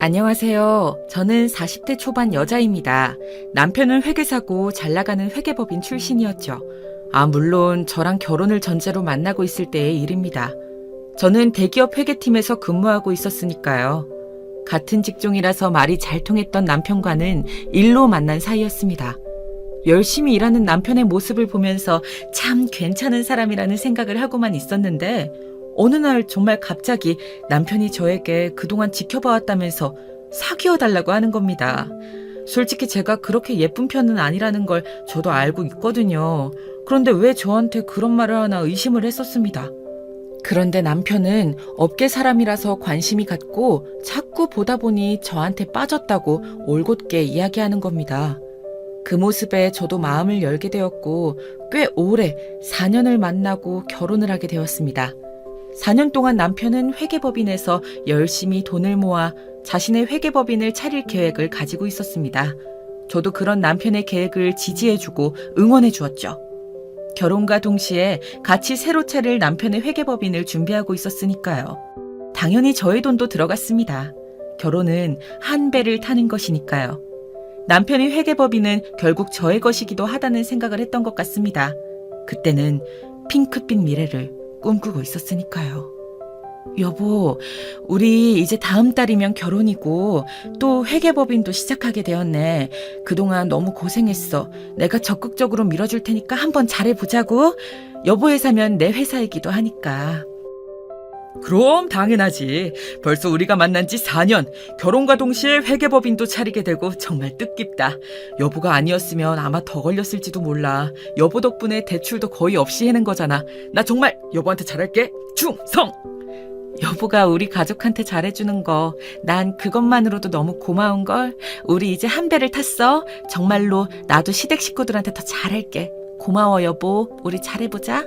안녕하세요. 저는 40대 초반 여자입니다. 남편은 회계사고 잘 나가는 회계법인 출신이었죠. 물론 저랑 결혼을 전제로 만나고 있을 때의 일입니다. 저는 대기업 회계팀에서 근무하고 있었으니까요. 같은 직종이라서 말이 잘 통했던 남편과는 일로 만난 사이였습니다. 열심히 일하는 남편의 모습을 보면서 참 괜찮은 사람이라는 생각을 하고만 있었는데 어느 날 정말 갑자기 남편이 저에게 그동안 지켜봐왔다면서 사귀어달라고 하는 겁니다. 솔직히 제가 그렇게 예쁜 편은 아니라는 걸 저도 알고 있거든요. 그런데 왜 저한테 그런 말을 하나 의심을 했었습니다. 그런데 남편은 업계 사람이라서 관심이 갔고 자꾸 보다 보니 저한테 빠졌다고 올곧게 이야기하는 겁니다. 그 모습에 저도 마음을 열게 되었고 꽤 오래 4년을 만나고 결혼을 하게 되었습니다. 4년 동안 남편은 회계법인에서 열심히 돈을 모아 자신의 회계법인을 차릴 계획을 가지고 있었습니다. 저도 그런 남편의 계획을 지지해주고 응원해 주었죠. 결혼과 동시에 같이 새로 차릴 남편의 회계법인을 준비하고 있었으니까요. 당연히 저의 돈도 들어갔습니다. 결혼은 한 배를 타는 것이니까요. 남편의 회계법인은 결국 저의 것이기도 하다는 생각을 했던 것 같습니다. 그때는 핑크빛 미래를 꿈꾸고 있었으니까요. 여보, 우리 이제 다음 달이면 결혼이고 또 회계법인도 시작하게 되었네. 그동안 너무 고생했어. 내가 적극적으로 밀어줄 테니까 한번 잘해보자고. 여보 회사면 내 회사이기도 하니까. 그럼 당연하지. 벌써 우리가 만난 지 4년, 결혼과 동시에 회계법인도 차리게 되고 정말 뜻깊다. 여보가 아니었으면 아마 더 걸렸을지도 몰라. 여보 덕분에 대출도 거의 없이 해낸 거잖아. 나 정말 여보한테 잘할게. 충성! 여보가 우리 가족한테 잘해주는 거, 난 그것만으로도 너무 고마운걸. 우리 이제 한 배를 탔어. 정말로 나도 시댁 식구들한테 더 잘할게. 고마워 여보. 우리 잘해보자.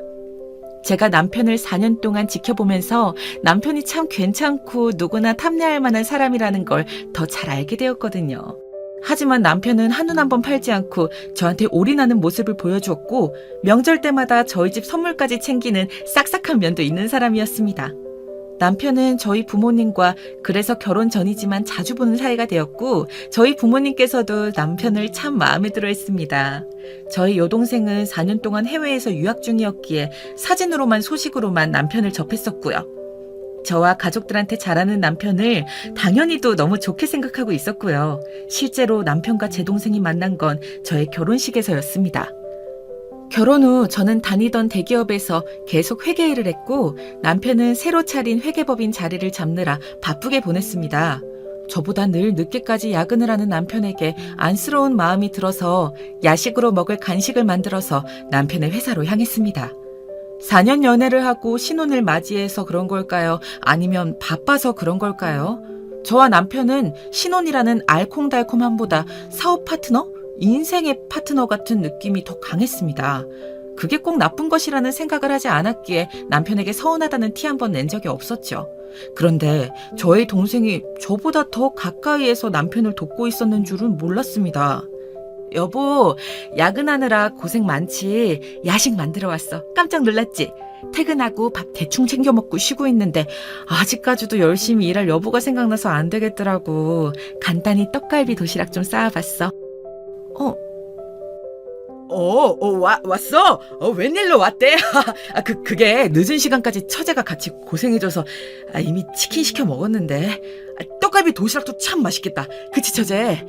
제가 남편을 4년 동안 지켜보면서 남편이 참 괜찮고 누구나 탐내할 만한 사람이라는 걸 더 잘 알게 되었거든요. 하지만 남편은 한눈 한번 팔지 않고 저한테 올인하는 모습을 보여주었고 명절 때마다 저희 집 선물까지 챙기는 싹싹한 면도 있는 사람이었습니다. 남편은 저희 부모님과 그래서 결혼 전이지만 자주 보는 사이가 되었고 저희 부모님께서도 남편을 참 마음에 들어 했습니다. 저희 여동생은 4년 동안 해외에서 유학 중이었기에 사진으로만 소식으로만 남편을 접했었고요. 저와 가족들한테 잘하는 남편을 당연히도 너무 좋게 생각하고 있었고요. 실제로 남편과 제 동생이 만난 건 저의 결혼식에서였습니다. 결혼 후 저는 다니던 대기업에서 계속 회계 일을 했고 남편은 새로 차린 회계법인 자리를 잡느라 바쁘게 보냈습니다. 저보다 늘 늦게까지 야근을 하는 남편에게 안쓰러운 마음이 들어서 야식으로 먹을 간식을 만들어서 남편의 회사로 향했습니다. 4년 연애를 하고 신혼을 맞이해서 그런 걸까요? 아니면 바빠서 그런 걸까요? 저와 남편은 신혼이라는 알콩달콩함보다 사업 파트너? 인생의 파트너 같은 느낌이 더 강했습니다. 그게 꼭 나쁜 것이라는 생각을 하지 않았기에 남편에게 서운하다는 티 한 번 낸 적이 없었죠. 그런데 저의 동생이 저보다 더 가까이에서 남편을 돕고 있었는 줄은 몰랐습니다. 여보, 야근하느라 고생 많지? 야식 만들어 왔어. 깜짝 놀랐지? 퇴근하고 밥 대충 챙겨 먹고 쉬고 있는데 아직까지도 열심히 일할 여보가 생각나서 안 되겠더라고. 간단히 떡갈비 도시락 좀 쌓아봤어. 왔어? 웬일로 왔대? 그게 늦은 시간까지 처제가 같이 고생해줘서 이미 치킨 시켜 먹었는데. 떡갈비 도시락도 참 맛있겠다. 그치, 처제?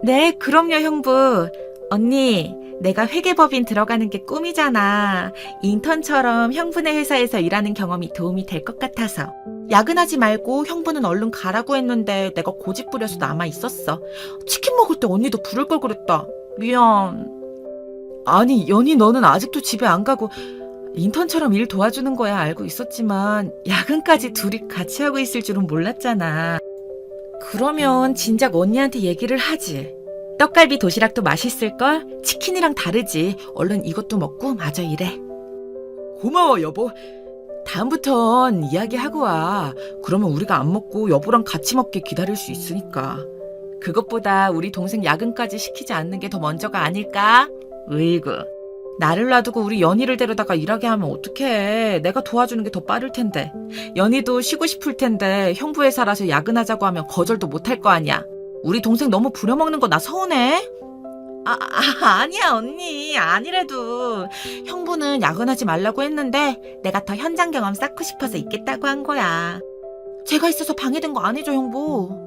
네, 그럼요, 형부. 언니, 내가 회계법인 들어가는 게 꿈이잖아. 인턴처럼 형부네 회사에서 일하는 경험이 도움이 될 것 같아서. 야근하지 말고 형부는 얼른 가라고 했는데 내가 고집 부려서 남아 있었어. 치킨 먹을 때 언니도 부를 걸 그랬다. 미안. 아니, 연희 너는 아직도 집에 안 가고 인턴처럼 일 도와주는 거야 알고 있었지만 야근까지 둘이 같이 하고 있을 줄은 몰랐잖아. 그러면 진작 언니한테 얘기를 하지. 떡갈비 도시락도 맛있을걸? 치킨이랑 다르지. 얼른 이것도 먹고 마저 일해. 고마워 여보. 다음부턴 이야기하고 와. 그러면 우리가 안 먹고 여보랑 같이 먹게 기다릴 수 있으니까. 그것보다 우리 동생 야근까지 시키지 않는 게 더 먼저가 아닐까? 으이구. 나를 놔두고 우리 연희를 데려다가 일하게 하면 어떡해. 내가 도와주는 게 더 빠를 텐데. 연희도 쉬고 싶을 텐데 형부 회사라서 야근하자고 하면 거절도 못할 거 아니야. 우리 동생 너무 부려먹는 거 나 서운해? 아니야 언니. 아니래도 형부는 야근하지 말라고 했는데 내가 더 현장 경험 쌓고 싶어서 있겠다고 한 거야. 제가 있어서 방해된 거 아니죠 형부?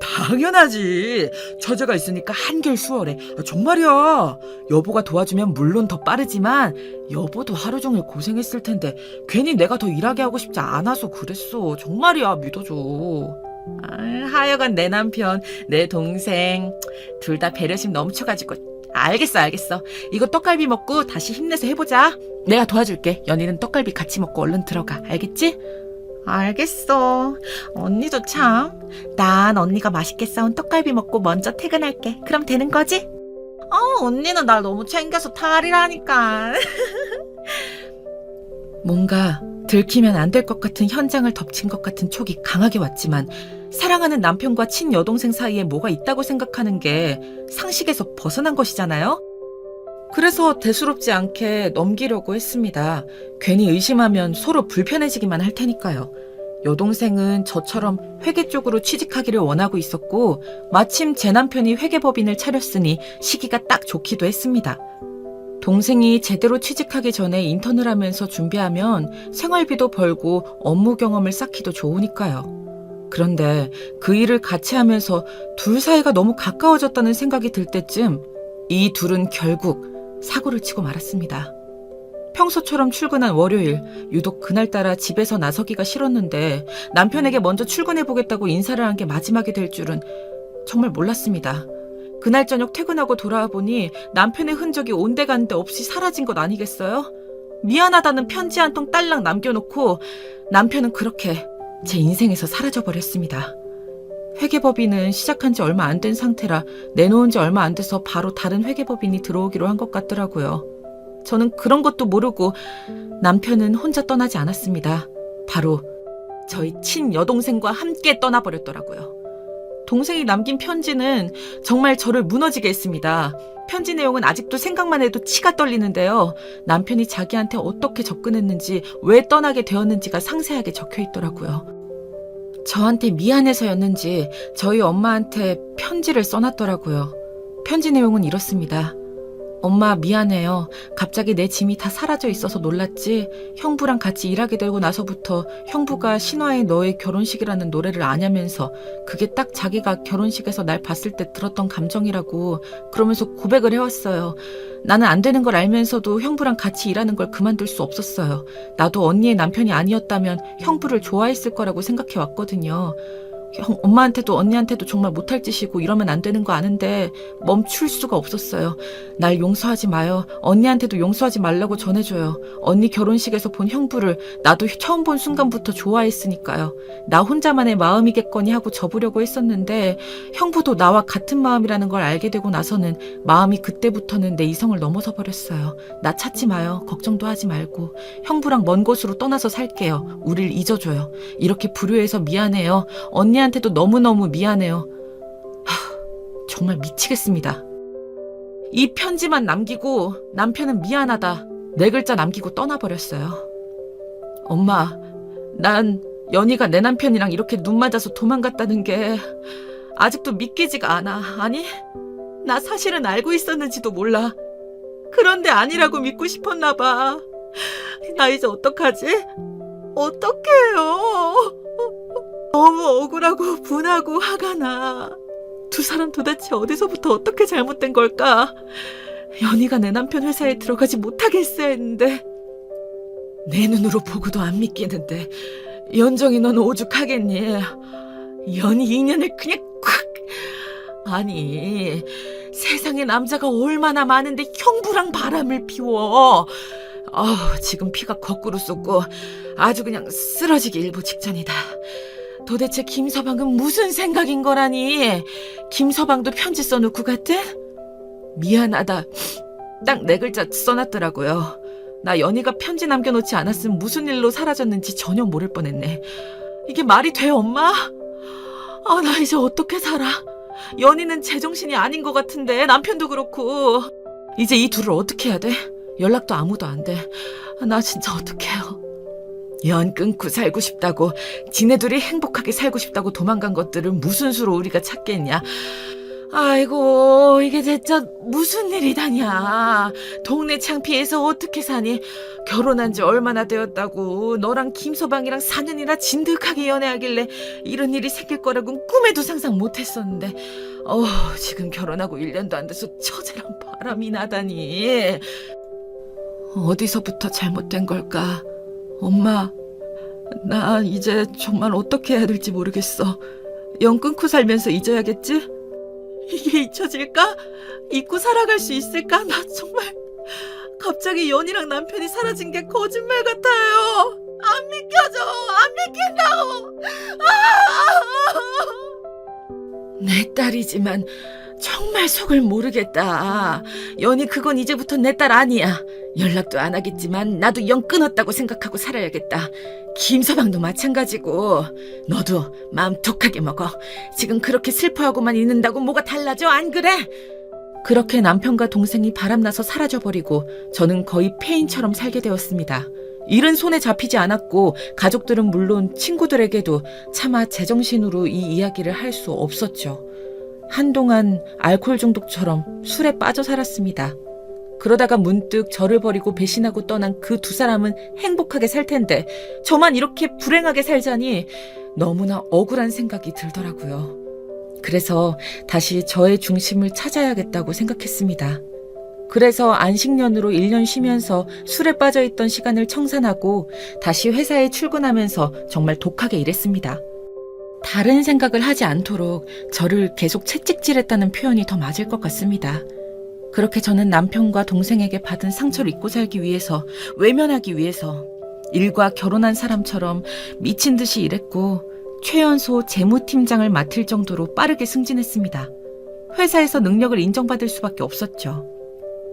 당연하지. 처제가 있으니까 한결 수월해. 정말이야. 여보가 도와주면 물론 더 빠르지만 여보도 하루 종일 고생했을 텐데 괜히 내가 더 일하게 하고 싶지 않아서 그랬어. 정말이야. 믿어줘. 하여간 내 남편, 내 동생 둘 다 배려심 넘쳐가지고. 알겠어. 이거 떡갈비 먹고 다시 힘내서 해보자. 내가 도와줄게. 연희는 떡갈비 같이 먹고 얼른 들어가. 알겠지? 알겠어. 언니도 참. 난 언니가 맛있게 싸운 떡갈비 먹고 먼저 퇴근할게. 그럼 되는 거지? 언니는 날 너무 챙겨서 탈이라니까. 뭔가 들키면 안 될 것 같은 현장을 덮친 것 같은 촉이 강하게 왔지만 사랑하는 남편과 친여동생 사이에 뭐가 있다고 생각하는 게 상식에서 벗어난 것이잖아요? 그래서 대수롭지 않게 넘기려고 했습니다. 괜히 의심하면 서로 불편해지기만 할 테니까요. 여동생은 저처럼 회계 쪽으로 취직하기를 원하고 있었고 마침 제 남편이 회계법인을 차렸으니 시기가 딱 좋기도 했습니다. 동생이 제대로 취직하기 전에 인턴을 하면서 준비하면 생활비도 벌고 업무 경험을 쌓기도 좋으니까요. 그런데 그 일을 같이 하면서 둘 사이가 너무 가까워졌다는 생각이 들 때쯤 이 둘은 결국 사고를 치고 말았습니다. 평소처럼 출근한 월요일, 유독 그날따라 집에서 나서기가 싫었는데 남편에게 먼저 출근해보겠다고 인사를 한 게 마지막이 될 줄은 정말 몰랐습니다. 그날 저녁 퇴근하고 돌아와 보니 남편의 흔적이 온데간데 없이 사라진 것 아니겠어요? 미안하다는 편지 한 통 딸랑 남겨놓고 남편은 그렇게 제 인생에서 사라져버렸습니다. 회계법인은 시작한 지 얼마 안 된 상태라 내놓은 지 얼마 안 돼서 바로 다른 회계법인이 들어오기로 한 것 같더라고요. 저는 그런 것도 모르고 남편은 혼자 떠나지 않았습니다. 바로 저희 친여동생과 함께 떠나버렸더라고요. 동생이 남긴 편지는 정말 저를 무너지게 했습니다. 편지 내용은 아직도 생각만 해도 치가 떨리는데요. 남편이 자기한테 어떻게 접근했는지, 왜 떠나게 되었는지가 상세하게 적혀 있더라고요. 저한테 미안해서였는지 저희 엄마한테 편지를 써놨더라고요. 편지 내용은 이렇습니다. 엄마 미안해요. 갑자기 내 짐이 다 사라져 있어서 놀랐지. 형부랑 같이 일하게 되고 나서부터 형부가 신화의 너의 결혼식이라는 노래를 아냐면서 그게 딱 자기가 결혼식에서 날 봤을 때 들었던 감정이라고 그러면서 고백을 해왔어요. 나는 안 되는 걸 알면서도 형부랑 같이 일하는 걸 그만둘 수 없었어요. 나도 언니의 남편이 아니었다면 형부를 좋아했을 거라고 생각해 왔거든요. 엄마한테도 언니한테도 정말 못할 짓이고 이러면 안 되는 거 아는데 멈출 수가 없었어요. 날 용서하지 마요. 언니한테도 용서하지 말라고 전해줘요. 언니 결혼식에서 본 형부를 나도 처음 본 순간부터 좋아했으니까요. 나 혼자만의 마음이겠거니 하고 접으려고 했었는데 형부도 나와 같은 마음이라는 걸 알게 되고 나서는 마음이 그때부터는 내 이성을 넘어서 버렸어요. 나 찾지 마요. 걱정도 하지 말고 형부랑 먼 곳으로 떠나서 살게요. 우릴 잊어줘요. 이렇게 불효해서 미안해요. 언니한테도 너무너무 미안해요. 정말 미치겠습니다. 이 편지만 남기고 남편은 미안하다 4글자 남기고 떠나버렸어요. 엄마, 난 연희가 내 남편이랑 이렇게 눈 맞아서 도망갔다는 게 아직도 믿기지가 않아. 아니, 나 사실은 알고 있었는지도 몰라. 그런데 아니라고 믿고 싶었나 봐. 나 이제 어떡하지? 어떡해요? 너무 억울하고 분하고 화가 나. 두 사람 도대체 어디서부터 어떻게 잘못된 걸까? 연희가 내 남편 회사에 들어가지 못하게 했어야 했는데 내 눈으로 보고도 안 믿기는데 연정이 넌 오죽하겠니? 연희 인연을 그냥 콱. 아니 세상에 남자가 얼마나 많은데 형부랑 바람을 피워. 지금 피가 거꾸로 쏟고 아주 그냥 쓰러지기 일보 직전이다. 도대체 김서방은 무슨 생각인 거라니? 김서방도 편지 써놓고 갔대? 미안하다. 딱 4글자 써놨더라고요. 나 연희가 편지 남겨놓지 않았으면 무슨 일로 사라졌는지 전혀 모를 뻔했네. 이게 말이 돼, 엄마? 나 이제 어떻게 살아? 연희는 제정신이 아닌 것 같은데 남편도 그렇고. 이제 이 둘을 어떻게 해야 돼? 연락도 아무도 안 돼. 나 진짜 어떡해요. 연 끊고 살고 싶다고, 지네들이 행복하게 살고 싶다고 도망간 것들은 무슨 수로 우리가 찾겠냐. 아이고, 이게 진짜 무슨 일이다냐. 동네 창피해서 어떻게 사니? 결혼한 지 얼마나 되었다고. 너랑 김서방이랑 4년이나 진득하게 연애하길래 이런 일이 생길 거라고는 꿈에도 상상 못했었는데, 지금 결혼하고 1년도 안 돼서 처제랑 바람이 나다니. 어디서부터 잘못된 걸까? 엄마, 나 이제 정말 어떻게 해야 될지 모르겠어. 연 끊고 살면서 잊어야겠지? 이게 잊혀질까? 잊고 살아갈 수 있을까? 나 정말 갑자기 연이랑 남편이 사라진 게 거짓말 같아요. 안 믿겨져. 안 믿긴다고. 내 딸이지만 정말 속을 모르겠다. 연이 그건 이제부터 내 딸 아니야. 연락도 안 하겠지만 나도 연 끊었다고 생각하고 살아야겠다. 김서방도 마찬가지고. 너도 마음 독하게 먹어. 지금 그렇게 슬퍼하고만 있는다고 뭐가 달라져? 안 그래? 그렇게 남편과 동생이 바람나서 사라져버리고 저는 거의 폐인처럼 살게 되었습니다. 일은 손에 잡히지 않았고 가족들은 물론 친구들에게도 차마 제정신으로 이 이야기를 할 수 없었죠. 한동안 알코올 중독처럼 술에 빠져 살았습니다. 그러다가 문득 저를 버리고 배신하고 떠난 그 두 사람은 행복하게 살 텐데 저만 이렇게 불행하게 살자니 너무나 억울한 생각이 들더라고요. 그래서 다시 저의 중심을 찾아야겠다고 생각했습니다. 그래서 안식년으로 1년 쉬면서 술에 빠져있던 시간을 청산하고 다시 회사에 출근하면서 정말 독하게 일했습니다. 다른 생각을 하지 않도록 저를 계속 채찍질했다는 표현이 더 맞을 것 같습니다. 그렇게 저는 남편과 동생에게 받은 상처를 잊고 살기 위해서, 외면하기 위해서 일과 결혼한 사람처럼 미친 듯이 일했고 최연소 재무팀장을 맡을 정도로 빠르게 승진했습니다. 회사에서 능력을 인정받을 수밖에 없었죠.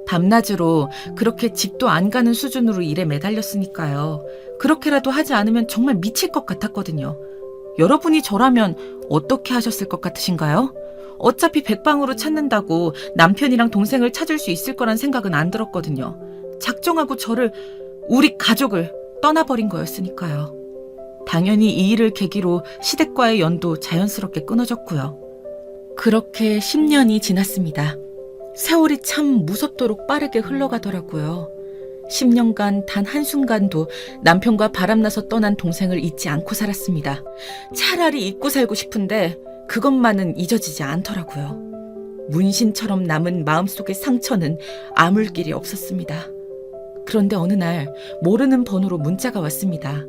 밤낮으로 그렇게 집도 안 가는 수준으로 일에 매달렸으니까요. 그렇게라도 하지 않으면 정말 미칠 것 같았거든요. 여러분이 저라면 어떻게 하셨을 것 같으신가요? 어차피 백방으로 찾는다고 남편이랑 동생을 찾을 수 있을 거란 생각은 안 들었거든요. 작정하고 저를, 우리 가족을 떠나버린 거였으니까요. 당연히 이 일을 계기로 시댁과의 연도 자연스럽게 끊어졌고요. 그렇게 10년이 지났습니다. 세월이 참 무섭도록 빠르게 흘러가더라고요. 10년간 단 한순간도 남편과 바람나서 떠난 동생을 잊지 않고 살았습니다. 차라리 잊고 살고 싶은데 그것만은 잊어지지 않더라고요. 문신처럼 남은 마음속의 상처는 아물 길이 없었습니다. 그런데 어느 날 모르는 번호로 문자가 왔습니다.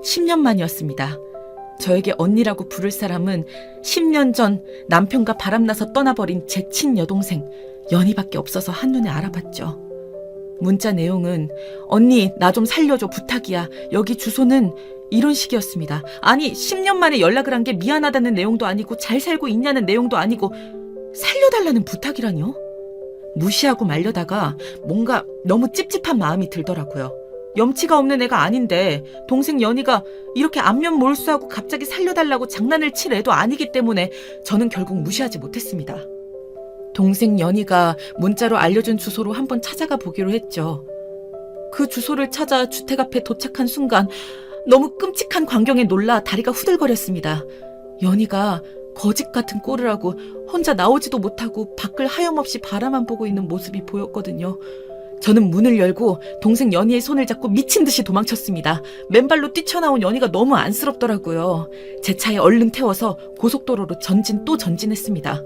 10년 만이었습니다. 저에게 언니라고 부를 사람은 10년 전 남편과 바람나서 떠나버린 제 친여동생 연희밖에 없어서 한눈에 알아봤죠. 문자 내용은 언니 나 좀 살려줘 부탁이야. 여기 주소는 이런 식이었습니다. 아니 10년 만에 연락을 한 게 미안하다는 내용도 아니고 잘 살고 있냐는 내용도 아니고 살려달라는 부탁이라뇨? 무시하고 말려다가 뭔가 너무 찝찝한 마음이 들더라고요. 염치가 없는 애가 아닌데 동생 연희가 이렇게 안면 몰수하고 갑자기 살려달라고 장난을 칠 애도 아니기 때문에 저는 결국 무시하지 못했습니다. 동생 연희가 문자로 알려준 주소로 한번 찾아가 보기로 했죠. 그 주소를 찾아 주택 앞에 도착한 순간 너무 끔찍한 광경에 놀라 다리가 후들거렸습니다. 연희가 거짓 같은 꼴을 하고 혼자 나오지도 못하고 밖을 하염없이 바라만 보고 있는 모습이 보였거든요. 저는 문을 열고 동생 연희의 손을 잡고 미친 듯이 도망쳤습니다. 맨발로 뛰쳐나온 연희가 너무 안쓰럽더라고요. 제 차에 얼른 태워서 고속도로로 전진 또 전진했습니다.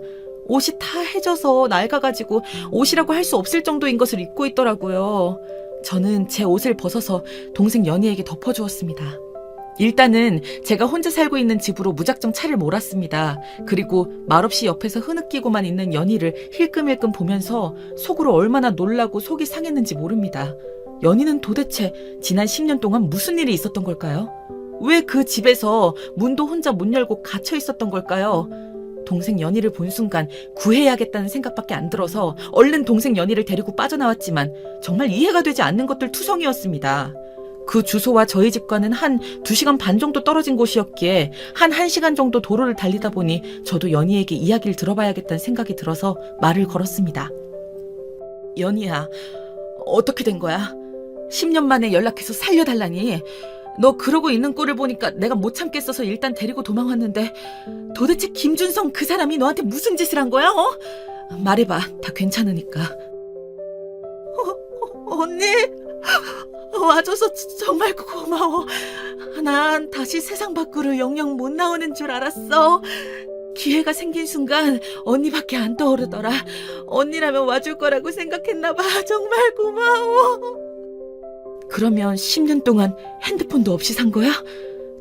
옷이 다 해져서 낡아가지고 옷이라고 할 수 없을 정도인 것을 입고 있더라고요. 저는 제 옷을 벗어서 동생 연희에게 덮어주었습니다. 일단은 제가 혼자 살고 있는 집으로 무작정 차를 몰았습니다. 그리고 말없이 옆에서 흐느끼고만 있는 연희를 힐끔힐끔 보면서 속으로 얼마나 놀라고 속이 상했는지 모릅니다. 연희는 도대체 지난 10년 동안 무슨 일이 있었던 걸까요? 왜 그 집에서 문도 혼자 못 열고 갇혀 있었던 걸까요? 동생 연희를 본 순간 구해야겠다는 생각밖에 안 들어서 얼른 동생 연희를 데리고 빠져나왔지만 정말 이해가 되지 않는 것들 투성이었습니다. 그 주소와 저희 집과는 한 2시간 반 정도 떨어진 곳이었기에 한 1시간 정도 도로를 달리다 보니 저도 연희에게 이야기를 들어봐야겠다는 생각이 들어서 말을 걸었습니다. 연희야, 어떻게 된 거야? 10년 만에 연락해서 살려달라니. 너 그러고 있는 꼴을 보니까 내가 못 참겠어서 일단 데리고 도망왔는데 도대체 김준성 그 사람이 너한테 무슨 짓을 한 거야? 말해봐. 다 괜찮으니까. 언니, 와줘서 정말 고마워. 난 다시 세상 밖으로 영영 못 나오는 줄 알았어. 기회가 생긴 순간 언니밖에 안 떠오르더라. 언니라면 와줄 거라고 생각했나 봐. 정말 고마워. 그러면 10년 동안 핸드폰도 없이 산 거야?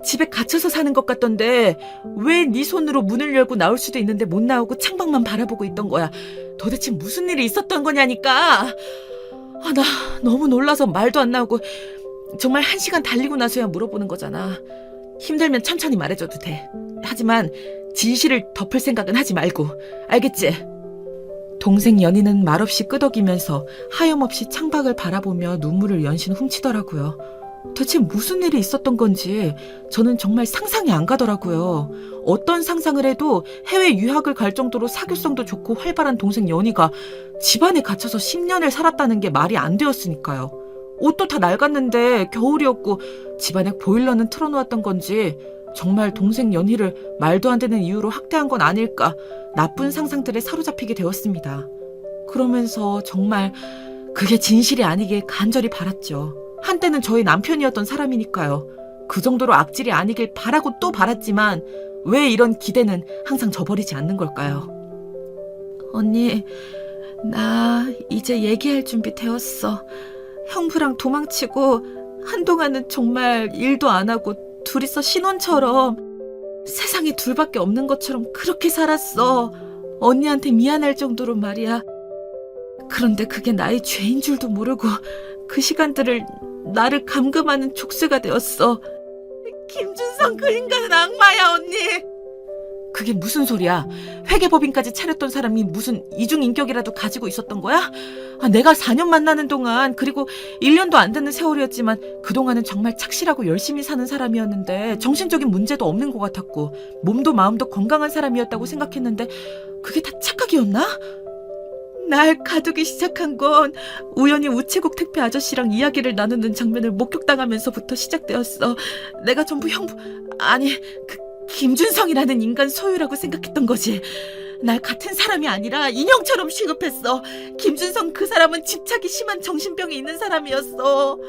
집에 갇혀서 사는 것 같던데 왜 네 손으로 문을 열고 나올 수도 있는데 못 나오고 창밖만 바라보고 있던 거야? 도대체 무슨 일이 있었던 거냐니까. 나 너무 놀라서 말도 안 나오고 정말 1시간 달리고 나서야 물어보는 거잖아. 힘들면 천천히 말해줘도 돼. 하지만 진실을 덮을 생각은 하지 말고. 알겠지? 동생 연희는 말없이 끄덕이면서 하염없이 창밖을 바라보며 눈물을 연신 훔치더라고요. 대체 무슨 일이 있었던 건지 저는 정말 상상이 안 가더라고요. 어떤 상상을 해도 해외 유학을 갈 정도로 사교성도 좋고 활발한 동생 연희가 집안에 갇혀서 10년을 살았다는 게 말이 안 되었으니까요. 옷도 다 낡았는데 겨울이었고 집안에 보일러는 틀어놓았던 건지 정말 동생 연희를 말도 안 되는 이유로 학대한 건 아닐까 나쁜 상상들에 사로잡히게 되었습니다. 그러면서 정말 그게 진실이 아니길 간절히 바랐죠. 한때는 저희 남편이었던 사람이니까요. 그 정도로 악질이 아니길 바라고 또 바랐지만 왜 이런 기대는 항상 저버리지 않는 걸까요? 언니, 나 이제 얘기할 준비 되었어. 형부랑 도망치고 한동안은 정말 일도 안 하고 둘이서 신혼처럼 세상에 둘밖에 없는 것처럼 그렇게 살았어. 언니한테 미안할 정도로 말이야. 그런데 그게 나의 죄인 줄도 모르고 그 시간들을 나를 감금하는 족쇄가 되었어. 김준성 그 인간은 악마야, 언니. 그게 무슨 소리야? 회계법인까지 차렸던 사람이 무슨 이중인격이라도 가지고 있었던 거야? 내가 4년 만나는 동안, 그리고 1년도 안 되는 세월이었지만 그동안은 정말 착실하고 열심히 사는 사람이었는데 정신적인 문제도 없는 것 같았고 몸도 마음도 건강한 사람이었다고 생각했는데 그게 다 착각이었나? 날 가두기 시작한 건 우연히 우체국 택배 아저씨랑 이야기를 나누는 장면을 목격당하면서부터 시작되었어. 내가 전부 김준성이라는 인간 소유라고 생각했던 거지. 날 같은 사람이 아니라 인형처럼 취급했어. 김준성 그 사람은 집착이 심한 정신병이 있는 사람이었어.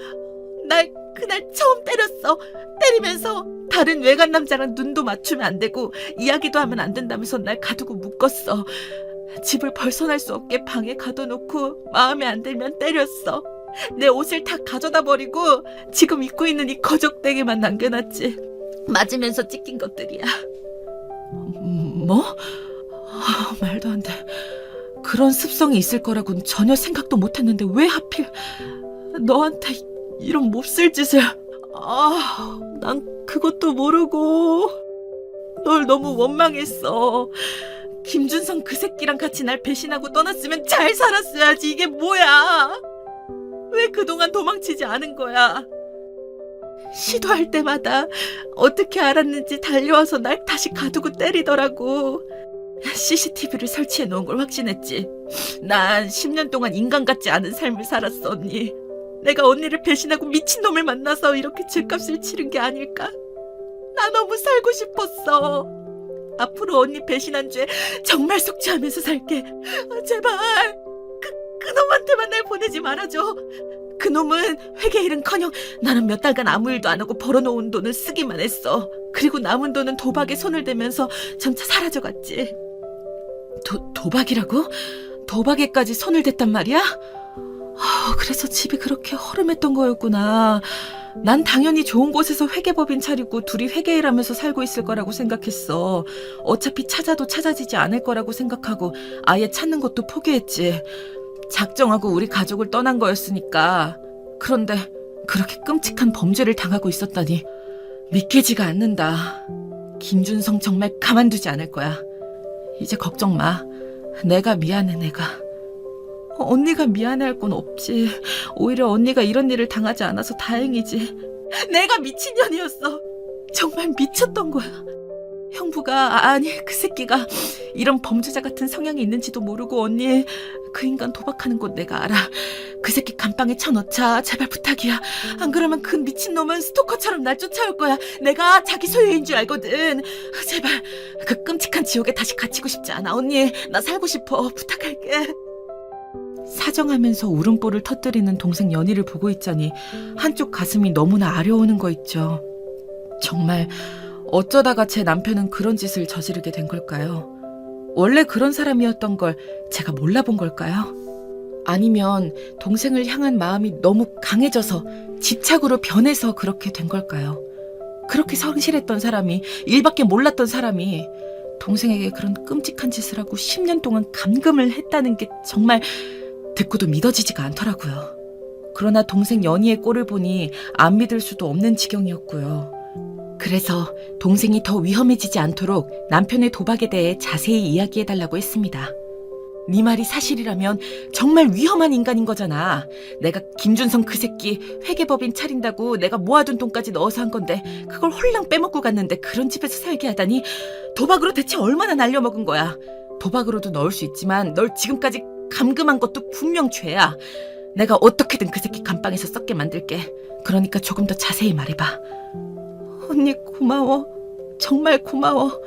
날 그날 처음 때렸어. 때리면서 다른 외간 남자랑 눈도 맞추면 안 되고 이야기도 하면 안 된다면서 날 가두고 묶었어. 집을 벗어날 수 없게 방에 가둬놓고 마음에 안 들면 때렸어. 내 옷을 다 가져다 버리고 지금 입고 있는 이 거적대기만 남겨놨지. 맞으면서 찢긴 것들이야. 뭐? 말도 안 돼. 그런 습성이 있을 거라고는 전혀 생각도 못했는데 왜 하필 너한테 이런 몹쓸 짓을. 난 그것도 모르고 널 너무 원망했어. 김준성 그 새끼랑 같이 날 배신하고 떠났으면 잘 살았어야지. 이게 뭐야? 왜 그동안 도망치지 않은 거야? 시도할 때마다 어떻게 알았는지 달려와서 날 다시 가두고 때리더라고. CCTV를 설치해 놓은 걸 확신했지. 난 10년 동안 인간 같지 않은 삶을 살았어, 언니. 내가 언니를 배신하고 미친놈을 만나서 이렇게 죗값을 치른 게 아닐까? 나 너무 살고 싶었어. 앞으로 언니 배신한 죄 정말 속죄하면서 살게. 제발 그놈한테만 날 보내지 말아줘. 그놈은 회계일은커녕 나는 몇 달간 아무 일도 안 하고 벌어놓은 돈을 쓰기만 했어. 그리고 남은 돈은 도박에 손을 대면서 점차 사라져갔지. 도박이라고? 도박에까지 손을 댔단 말이야? 그래서 집이 그렇게 허름했던 거였구나. 난 당연히 좋은 곳에서 회계법인 차리고 둘이 회계일하면서 살고 있을 거라고 생각했어. 어차피 찾아도 찾아지지 않을 거라고 생각하고 아예 찾는 것도 포기했지. 작정하고 우리 가족을 떠난 거였으니까. 그런데 그렇게 끔찍한 범죄를 당하고 있었다니 믿기지가 않는다. 김준성 정말 가만두지 않을 거야. 이제 걱정 마. 내가 미안해, 내가. 언니가 미안해할 건 없지. 오히려 언니가 이런 일을 당하지 않아서 다행이지. 내가 미친년이었어. 정말 미쳤던 거야. 형부가, 아니 그 새끼가 이런 범죄자 같은 성향이 있는지도 모르고 언니, 그 인간 도박하는 곳 내가 알아. 그 새끼 감방에 쳐넣자. 제발 부탁이야. 안 그러면 그 미친놈은 스토커처럼 날 쫓아올 거야. 내가 자기 소유인 줄 알거든. 제발 그 끔찍한 지옥에 다시 갇히고 싶지 않아. 언니 나 살고 싶어. 부탁할게. 사정하면서 울음보를 터뜨리는 동생 연희를 보고 있자니 한쪽 가슴이 너무나 아려오는 거 있죠. 정말 어쩌다가 제 남편은 그런 짓을 저지르게 된 걸까요? 원래 그런 사람이었던 걸 제가 몰라본 걸까요? 아니면 동생을 향한 마음이 너무 강해져서 집착으로 변해서 그렇게 된 걸까요? 그렇게 성실했던 사람이, 일밖에 몰랐던 사람이 동생에게 그런 끔찍한 짓을 하고 10년 동안 감금을 했다는 게 정말 듣고도 믿어지지가 않더라고요. 그러나 동생 연희의 꼴을 보니 안 믿을 수도 없는 지경이었고요. 그래서 동생이 더 위험해지지 않도록 남편의 도박에 대해 자세히 이야기해달라고 했습니다. 네 말이 사실이라면 정말 위험한 인간인 거잖아. 내가 김준성 그 새끼 회계법인 차린다고 내가 모아둔 돈까지 넣어서 한 건데 그걸 홀랑 빼먹고 갔는데 그런 집에서 살게 하다니 도박으로 대체 얼마나 날려먹은 거야. 도박으로도 넣을 수 있지만 널 지금까지 감금한 것도 분명 죄야. 내가 어떻게든 그 새끼 감방에서 썩게 만들게. 그러니까 조금 더 자세히 말해봐. 언니 고마워. 정말 고마워.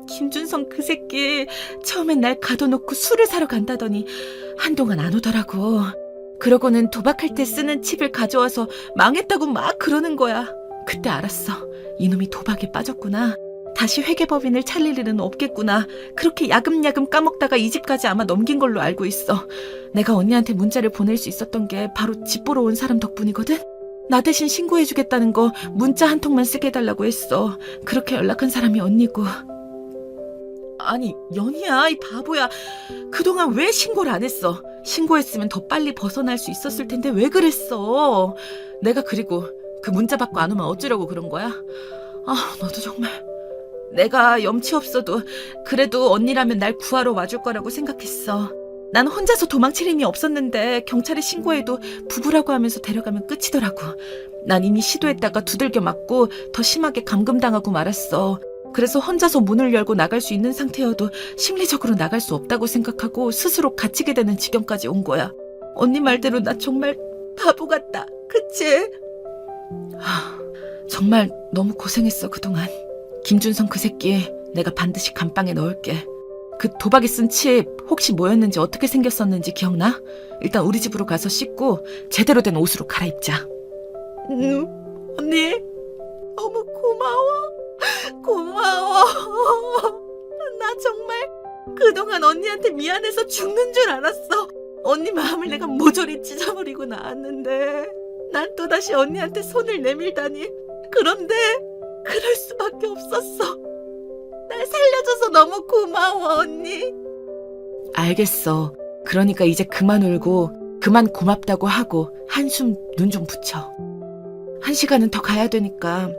김준성 그 새끼 처음엔 날 가둬놓고 술을 사러 간다더니 한동안 안 오더라고. 그러고는 도박할 때 쓰는 칩을 가져와서 망했다고 막 그러는 거야. 그때 알았어. 이놈이 도박에 빠졌구나. 다시 회계법인을 차릴 일은 없겠구나. 그렇게 야금야금 까먹다가 이 집까지 아마 넘긴 걸로 알고 있어. 내가 언니한테 문자를 보낼 수 있었던 게 바로 집 보러 온 사람 덕분이거든. 나 대신 신고해주겠다는 거 문자 한 통만 쓰게 해달라고 했어. 그렇게 연락한 사람이 언니고. 아니 연희야, 이 바보야. 그동안 왜 신고를 안 했어? 신고했으면 더 빨리 벗어날 수 있었을 텐데 왜 그랬어? 내가 그리고 그 문자 받고 안 오면 어쩌려고 그런 거야? 아, 너도 정말. 내가 염치 없어도 그래도 언니라면 날 구하러 와줄 거라고 생각했어. 난 혼자서 도망칠 힘이 없었는데 경찰에 신고해도 부부라고 하면서 데려가면 끝이더라고. 난 이미 시도했다가 두들겨 맞고 더 심하게 감금당하고 말았어. 그래서 혼자서 문을 열고 나갈 수 있는 상태여도 심리적으로 나갈 수 없다고 생각하고 스스로 갇히게 되는 지경까지 온 거야. 언니 말대로 나 정말 바보 같다. 그치? 정말 너무 고생했어 그동안. 김준성 그 새끼 내가 반드시 감방에 넣을게. 그 도박에 쓴 칩 혹시 뭐였는지 어떻게 생겼었는지 기억나? 일단 우리 집으로 가서 씻고 제대로 된 옷으로 갈아입자. 언니 너무 고마워. 나 정말 그동안 언니한테 미안해서 죽는 줄 알았어. 언니 마음을 내가 모조리 찢어버리고 나왔는데 난 또다시 언니한테 손을 내밀다니. 그런데 그럴 수밖에 없었어. 날 살려줘서 너무 고마워 언니. 알겠어. 그러니까 이제 그만 울고 그만 고맙다고 하고 한숨 눈 좀 붙여. 1시간은 더 가야 되니까.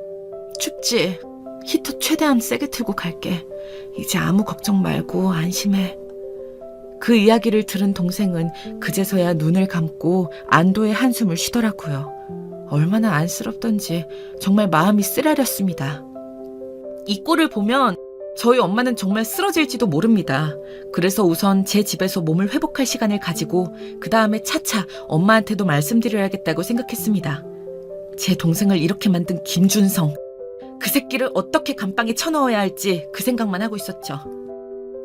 춥지? 히터 최대한 세게 틀고 갈게. 이제 아무 걱정 말고 안심해. 그 이야기를 들은 동생은 그제서야 눈을 감고 안도의 한숨을 쉬더라고요. 얼마나 안쓰럽던지 정말 마음이 쓰라렸습니다. 이 꼴을 보면 저희 엄마는 정말 쓰러질지도 모릅니다. 그래서 우선 제 집에서 몸을 회복할 시간을 가지고 그 다음에 차차 엄마한테도 말씀드려야겠다고 생각했습니다. 제 동생을 이렇게 만든 김준성, 그 새끼를 어떻게 감방에 쳐넣어야 할지 그 생각만 하고 있었죠.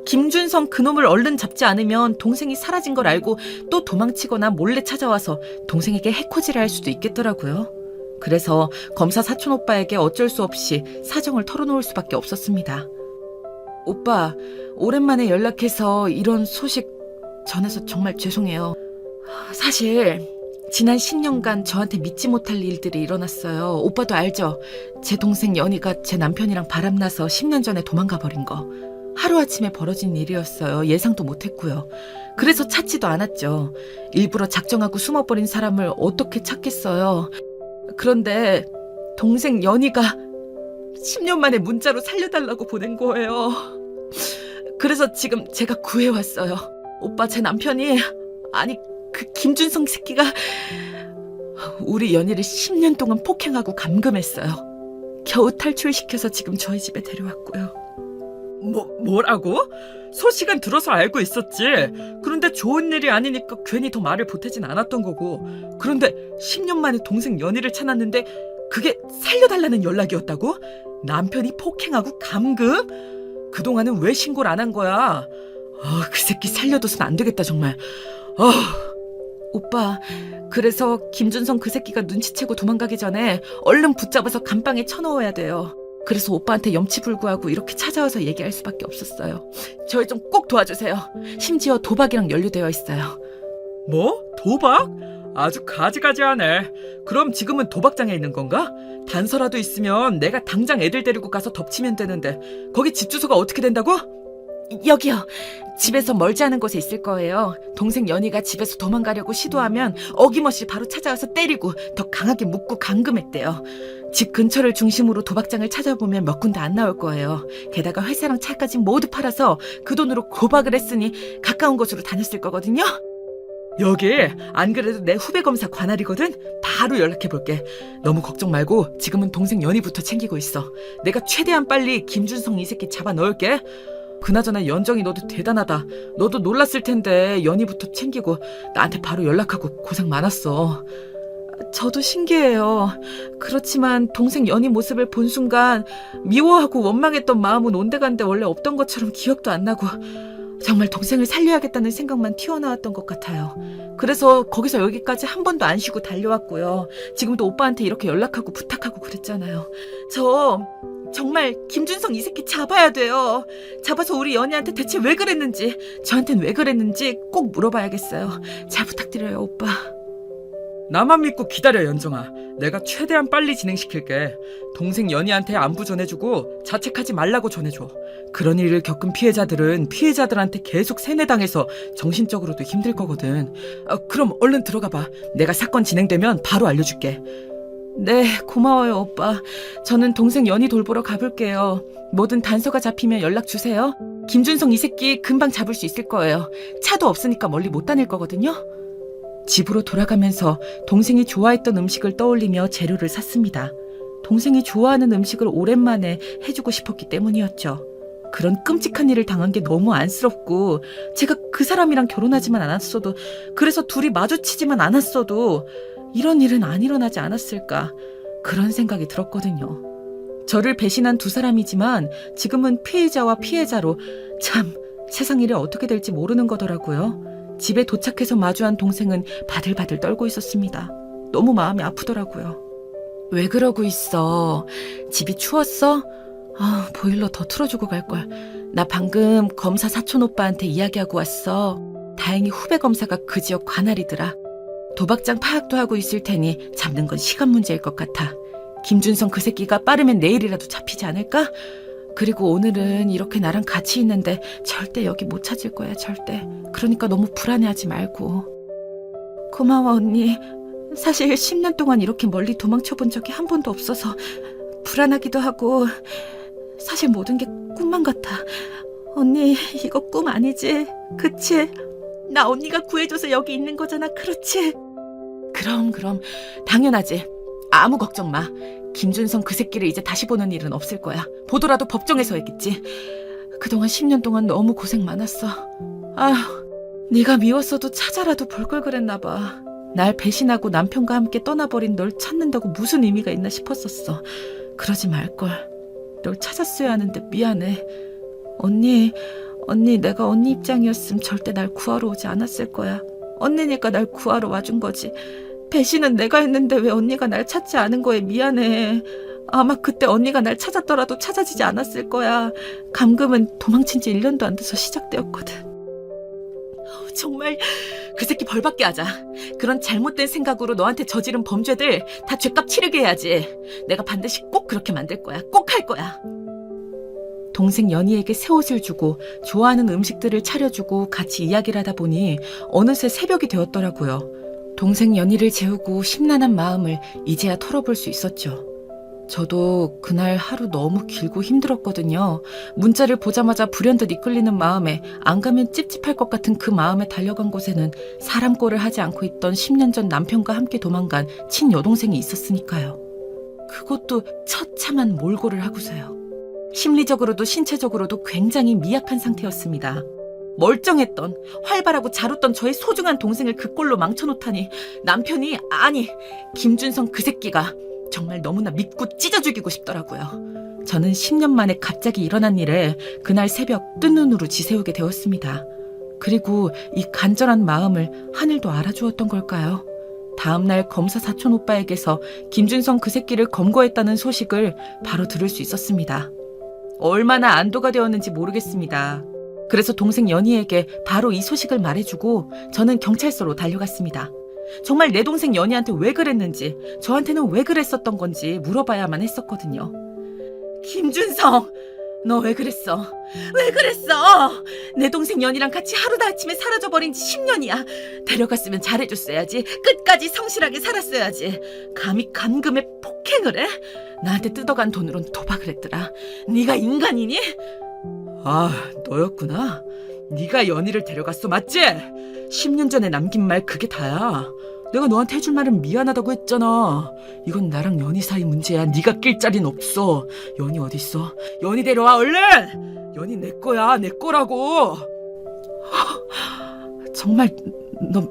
김준성 그놈을 얼른 잡지 않으면 동생이 사라진 걸 알고 또 도망치거나 몰래 찾아와서 동생에게 해코지를 할 수도 있겠더라고요. 그래서 검사 사촌 오빠에게 어쩔 수 없이 사정을 털어놓을 수밖에 없었습니다. 오빠, 오랜만에 연락해서 이런 소식 전해서 정말 죄송해요. 사실 지난 10년간 저한테 믿지 못할 일들이 일어났어요. 오빠도 알죠? 제 동생 연희가 제 남편이랑 바람나서 10년 전에 도망가 버린 거. 하루아침에 벌어진 일이었어요. 예상도 못했고요. 그래서 찾지도 않았죠. 일부러 작정하고 숨어버린 사람을 어떻게 찾겠어요. 그런데 동생 연희가 10년 만에 문자로 살려달라고 보낸 거예요. 그래서 지금 제가 구해왔어요. 오빠, 제 남편이, 아니 그 김준성 새끼가 우리 연희를 10년 동안 폭행하고 감금했어요. 겨우 탈출시켜서 지금 저희 집에 데려왔고요. 뭐라고? 소식은 들어서 알고 있었지. 그런데 좋은 일이 아니니까 괜히 더 말을 보태진 않았던 거고. 그런데 10년 만에 동생 연희를 찾았는데 그게 살려달라는 연락이었다고? 남편이 폭행하고 감금? 그동안은 왜 신고를 안 한 거야? 그 새끼 살려둬선 안 되겠다 정말. 오빠, 그래서 김준성 그 새끼가 눈치채고 도망가기 전에 얼른 붙잡아서 감방에 쳐넣어야 돼요. 그래서 오빠한테 염치불구하고 이렇게 찾아와서 얘기할 수밖에 없었어요. 저희 좀 꼭 도와주세요. 심지어 도박이랑 연루되어 있어요. 뭐? 도박? 아주 가지가지하네. 그럼 지금은 도박장에 있는 건가? 단서라도 있으면 내가 당장 애들 데리고 가서 덮치면 되는데 거기 집 주소가 어떻게 된다고? 여기요. 집에서 멀지 않은 곳에 있을 거예요. 동생 연희가 집에서 도망가려고 시도하면 어김없이 바로 찾아와서 때리고 더 강하게 묶고 감금했대요. 집 근처를 중심으로 도박장을 찾아보면 몇 군데 안 나올 거예요. 게다가 회사랑 차까지 모두 팔아서 그 돈으로 고박을 했으니 가까운 곳으로 다녔을 거거든요. 여기 안 그래도 내 후배 검사 관할이거든? 바로 연락해볼게. 너무 걱정 말고 지금은 동생 연희부터 챙기고 있어. 내가 최대한 빨리 김준성 이 새끼 잡아 넣을게. 그나저나 연정이 너도 대단하다. 너도 놀랐을 텐데 연희부터 챙기고 나한테 바로 연락하고 고생 많았어. 저도 신기해요. 그렇지만 동생 연희 모습을 본 순간 미워하고 원망했던 마음은 온데간데 원래 없던 것처럼 기억도 안 나고 정말 동생을 살려야겠다는 생각만 튀어나왔던 것 같아요. 그래서 거기서 여기까지 한 번도 안 쉬고 달려왔고요. 지금도 오빠한테 이렇게 연락하고 부탁하고 그랬잖아요. 저 정말 김준성 이 새끼 잡아야 돼요. 잡아서 우리 연희한테 대체 왜 그랬는지, 저한텐 왜 그랬는지 꼭 물어봐야겠어요. 잘 부탁드려요, 오빠. 나만 믿고 기다려, 연정아. 내가 최대한 빨리 진행시킬게. 동생 연희한테 안부 전해주고 자책하지 말라고 전해줘. 그런 일을 겪은 피해자들은 피해자들한테 계속 세뇌당해서 정신적으로도 힘들 거거든. 그럼 얼른 들어가봐. 내가 사건 진행되면 바로 알려줄게. 네, 고마워요, 오빠. 저는 동생 연희 돌보러 가볼게요. 뭐든 단서가 잡히면 연락 주세요. 김준성 이 새끼 금방 잡을 수 있을 거예요. 차도 없으니까 멀리 못 다닐 거거든요. 집으로 돌아가면서 동생이 좋아했던 음식을 떠올리며 재료를 샀습니다. 동생이 좋아하는 음식을 오랜만에 해주고 싶었기 때문이었죠. 그런 끔찍한 일을 당한 게 너무 안쓰럽고 제가 그 사람이랑 결혼하지만 않았어도, 그래서 둘이 마주치지만 않았어도 이런 일은 안 일어나지 않았을까, 그런 생각이 들었거든요. 저를 배신한 두 사람이지만 지금은 피해자와 피해자로, 참 세상 일이 어떻게 될지 모르는 거더라고요. 집에 도착해서 마주한 동생은 바들바들 떨고 있었습니다. 너무 마음이 아프더라고요. 왜 그러고 있어? 집이 추웠어? 보일러 더 틀어주고 갈걸. 나 방금 검사 사촌 오빠한테 이야기하고 왔어. 다행히 후배 검사가 그 지역 관할이더라. 도박장 파악도 하고 있을 테니 잡는 건 시간 문제일 것 같아. 김준성 그 새끼가 빠르면 내일이라도 잡히지 않을까? 그리고 오늘은 이렇게 나랑 같이 있는데 절대 여기 못 찾을 거야, 절대. 그러니까 너무 불안해하지 말고. 고마워, 언니. 사실 10년 동안 이렇게 멀리 도망쳐본 적이 한 번도 없어서 불안하기도 하고, 사실 모든 게 꿈만 같아. 언니, 이거 꿈 아니지? 그치? 나 언니가 구해줘서 여기 있는 거잖아, 그렇지? 그럼 당연하지. 아무 걱정 마. 김준성 그 새끼를 이제 다시 보는 일은 없을 거야. 보더라도 법정에서 했겠지. 그동안 10년 동안 너무 고생 많았어. 네가 미웠어도 찾아라도 볼 걸 그랬나 봐. 날 배신하고 남편과 함께 떠나버린 널 찾는다고 무슨 의미가 있나 싶었었어. 그러지 말걸. 널 찾았어야 하는데 미안해. 언니, 내가 언니 입장이었으면 절대 날 구하러 오지 않았을 거야. 언니니까 날 구하러 와준 거지. 배신은 내가 했는데 왜 언니가 날 찾지 않은 거에 미안해. 아마 그때 언니가 날 찾았더라도 찾아지지 않았을 거야. 감금은 도망친 지 1년도 안 돼서 시작되었거든. 정말 그 새끼 벌받게 하자. 그런 잘못된 생각으로 너한테 저지른 범죄들 다 죗값 치르게 해야지. 내가 반드시 꼭 그렇게 만들 거야. 꼭 할 거야. 동생 연희에게 새 옷을 주고 좋아하는 음식들을 차려주고 같이 이야기를 하다 보니 어느새 새벽이 되었더라고요. 동생 연희를 재우고 심란한 마음을 이제야 털어볼 수 있었죠. 저도 그날 하루 너무 길고 힘들었거든요. 문자를 보자마자 불현듯 이끌리는 마음에 안 가면 찝찝할 것 같은 그 마음에 달려간 곳에는 사람 꼴을 하지 않고 있던 10년 전 남편과 함께 도망간 친여동생이 있었으니까요. 그것도 처참한 몰골을 하고서요. 심리적으로도 신체적으로도 굉장히 미약한 상태였습니다. 멀쩡했던, 활발하고 잘 웃던 저의 소중한 동생을 그 꼴로 망쳐놓다니 남편이, 아니, 김준성 그 새끼가 정말 너무나 믿고 찢어 죽이고 싶더라고요. 저는 10년 만에 갑자기 일어난 일에 그날 새벽 뜬 눈으로 지새우게 되었습니다. 그리고 이 간절한 마음을 하늘도 알아주었던 걸까요? 다음날 검사 사촌 오빠에게서 김준성 그 새끼를 검거했다는 소식을 바로 들을 수 있었습니다. 얼마나 안도가 되었는지 모르겠습니다. 그래서 동생 연희에게 바로 이 소식을 말해주고 저는 경찰서로 달려갔습니다. 정말 내 동생 연희한테 왜 그랬는지, 저한테는 왜 그랬었던 건지 물어봐야만 했었거든요. 김준성, 너 왜 그랬어? 왜 그랬어? 내 동생 연희랑 같이 하루아침에 사라져버린 지 10년이야. 데려갔으면 잘해줬어야지. 끝까지 성실하게 살았어야지. 감히 감금에 폭행을 해? 나한테 뜯어간 돈으론 도박을 했더라. 네가 인간이니? 아, 너였구나. 네가 연희를 데려갔어, 맞지? 10년 전에 남긴 말 그게 다야. 내가 너한테 해줄 말은 미안하다고 했잖아. 이건 나랑 연희 사이 문제야. 네가 낄 자리는 없어. 연희 어딨어? 연희 데려와, 얼른! 연희 내 거야, 내 거라고. 정말 너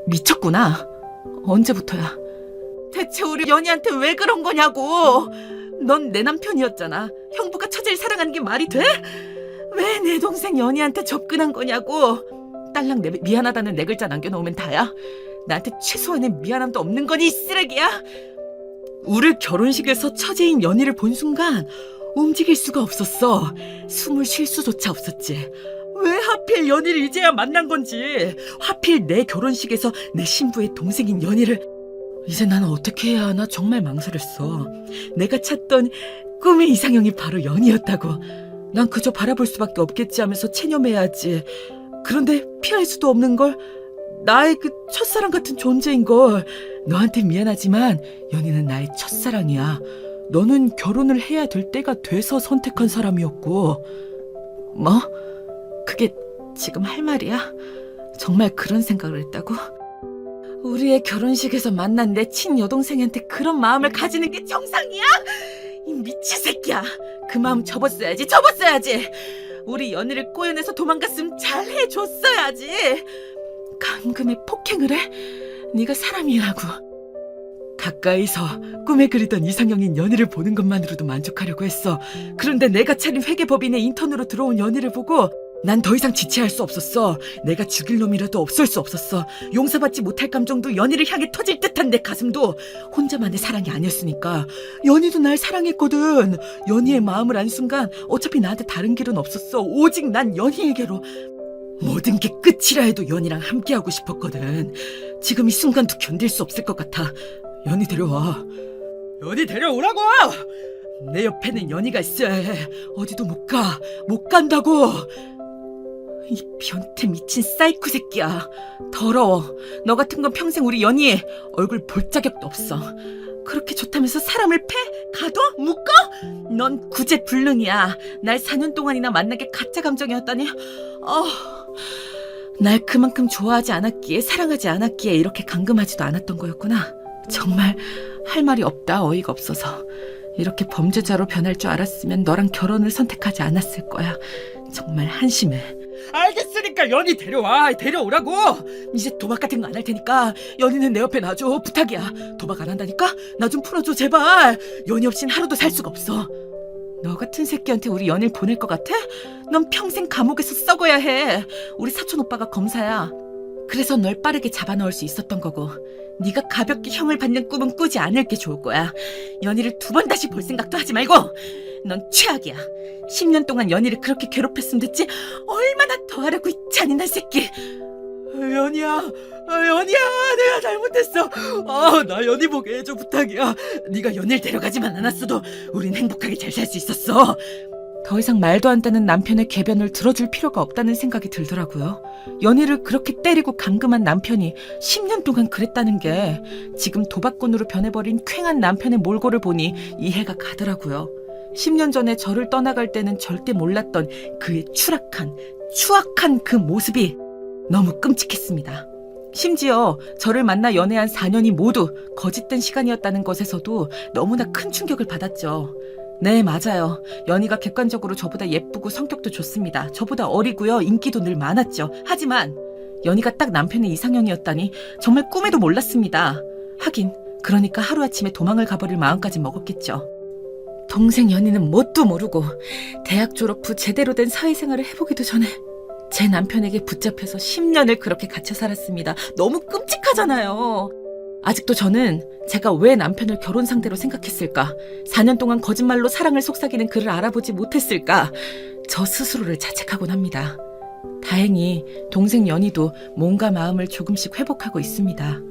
미쳤구나. 언제부터야? 대체 우리 연희한테 왜 그런 거냐고. 넌 내 남편이었잖아. 형부가 처제를 사랑하는 게 말이 돼? 왜 내 동생 연희한테 접근한 거냐고. 딸랑 미안하다는 네 글자 남겨놓으면 다야? 나한테 최소한의 미안함도 없는 거니, 이 쓰레기야? 우리 결혼식에서 처제인 연희를 본 순간 움직일 수가 없었어. 숨을 쉴 수조차 없었지. 왜 하필 연희를 이제야 만난 건지, 하필 내 결혼식에서 내 신부의 동생인 연희를. 이제 나는 어떻게 해야 하나 정말 망설였어. 내가 찾던 꿈의 이상형이 바로 연희였다고. 난 그저 바라볼 수밖에 없겠지 하면서 체념해야지. 그런데 피할 수도 없는 걸, 나의 그 첫사랑 같은 존재인 걸. 너한테 미안하지만 연희는 나의 첫사랑이야. 너는 결혼을 해야 될 때가 돼서 선택한 사람이었고. 뭐? 그게 지금 할 말이야? 정말 그런 생각을 했다고? 우리의 결혼식에서 만난 내 친여동생한테 그런 마음을 가지는 게 정상이야? 이 미친 새끼야. 그 마음 접었어야지. 우리 연희를 꼬여내서 도망갔으면 잘 해줬어야지. 감금에 폭행을 해? 네가 사람이라고. 가까이서 꿈에 그리던 이상형인 연희를 보는 것만으로도 만족하려고 했어. 그런데 내가 차린 회계법인의 인턴으로 들어온 연희를 보고 난 더 이상 지체할 수 없었어. 내가 죽일 놈이라도 없앨 수 없었어. 용서받지 못할 감정도 연희를 향해 터질 듯한 내 가슴도 혼자만의 사랑이 아니었으니까. 연희도 날 사랑했거든. 연희의 마음을 안 순간 어차피 나한테 다른 길은 없었어. 오직 난 연희에게로. 모든 게 끝이라 해도 연희랑 함께하고 싶었거든. 지금 이 순간도 견딜 수 없을 것 같아. 연희 데려와. 연희 데려오라고! 내 옆에는 연희가 있어야 해. 어디도 못 가. 못 간다고. 이 변태 미친 사이코 새끼야. 더러워. 너 같은 건 평생 우리 연희 얼굴 볼 자격도 없어. 그렇게 좋다면서 사람을 패? 가둬? 묶어? 넌 구제불능이야. 날 4년 동안이나 만난 게 가짜 감정이었다니. 날 그만큼 좋아하지 않았기에, 사랑하지 않았기에 이렇게 감금하지도 않았던 거였구나. 정말 할 말이 없다. 어이가 없어서. 이렇게 범죄자로 변할 줄 알았으면 너랑 결혼을 선택하지 않았을 거야. 정말 한심해. 알겠으니까 연희 데려와. 데려오라고. 이제 도박 같은 거 안 할 테니까 연희는 내 옆에 놔줘. 부탁이야. 도박 안 한다니까? 나 좀 풀어줘 제발. 연희 없인 하루도 살 수가 없어. 너 같은 새끼한테 우리 연희를 보낼 것 같아? 넌 평생 감옥에서 썩어야 해. 우리 사촌 오빠가 검사야. 그래서 널 빠르게 잡아넣을 수 있었던 거고, 네가 가볍게 형을 받는 꿈은 꾸지 않을 게 좋을 거야. 연희를 2번 다시 볼 생각도 하지 말고. 넌 최악이야. 10년 동안 연희를 그렇게 괴롭혔으면 됐지. 얼마나 더 하라고, 이 잔인한 새끼. 연희야, 내가 잘못했어. 나 연희 보게 해줘. 부탁이야. 네가 연희를 데려가지만 않았어도 우린 행복하게 잘 살 수 있었어. 더 이상 말도 안 되는 남편의 궤변을 들어줄 필요가 없다는 생각이 들더라고요. 연희를 그렇게 때리고 감금한 남편이 10년 동안 그랬다는 게 지금 도박꾼으로 변해버린 쾌한 남편의 몰골을 보니 이해가 가더라고요. 10년 전에 저를 떠나갈 때는 절대 몰랐던 그의 추악한 그 모습이 너무 끔찍했습니다. 심지어 저를 만나 연애한 4년이 모두 거짓된 시간이었다는 것에서도 너무나 큰 충격을 받았죠. 네, 맞아요. 연희가 객관적으로 저보다 예쁘고 성격도 좋습니다. 저보다 어리고요. 인기도 늘 많았죠. 하지만 연희가 딱 남편의 이상형이었다니 정말 꿈에도 몰랐습니다. 하긴 그러니까 하루아침에 도망을 가버릴 마음까지 먹었겠죠. 동생 연희는 뭣도 모르고 대학 졸업 후 제대로 된 사회생활을 해보기도 전에 제 남편에게 붙잡혀서 10년을 그렇게 갇혀 살았습니다. 너무 끔찍하잖아요. 아직도 저는 제가 왜 남편을 결혼 상대로 생각했을까? 4년 동안 거짓말로 사랑을 속삭이는 그를 알아보지 못했을까? 저 스스로를 자책하곤 합니다. 다행히 동생 연희도 몸과 마음을 조금씩 회복하고 있습니다.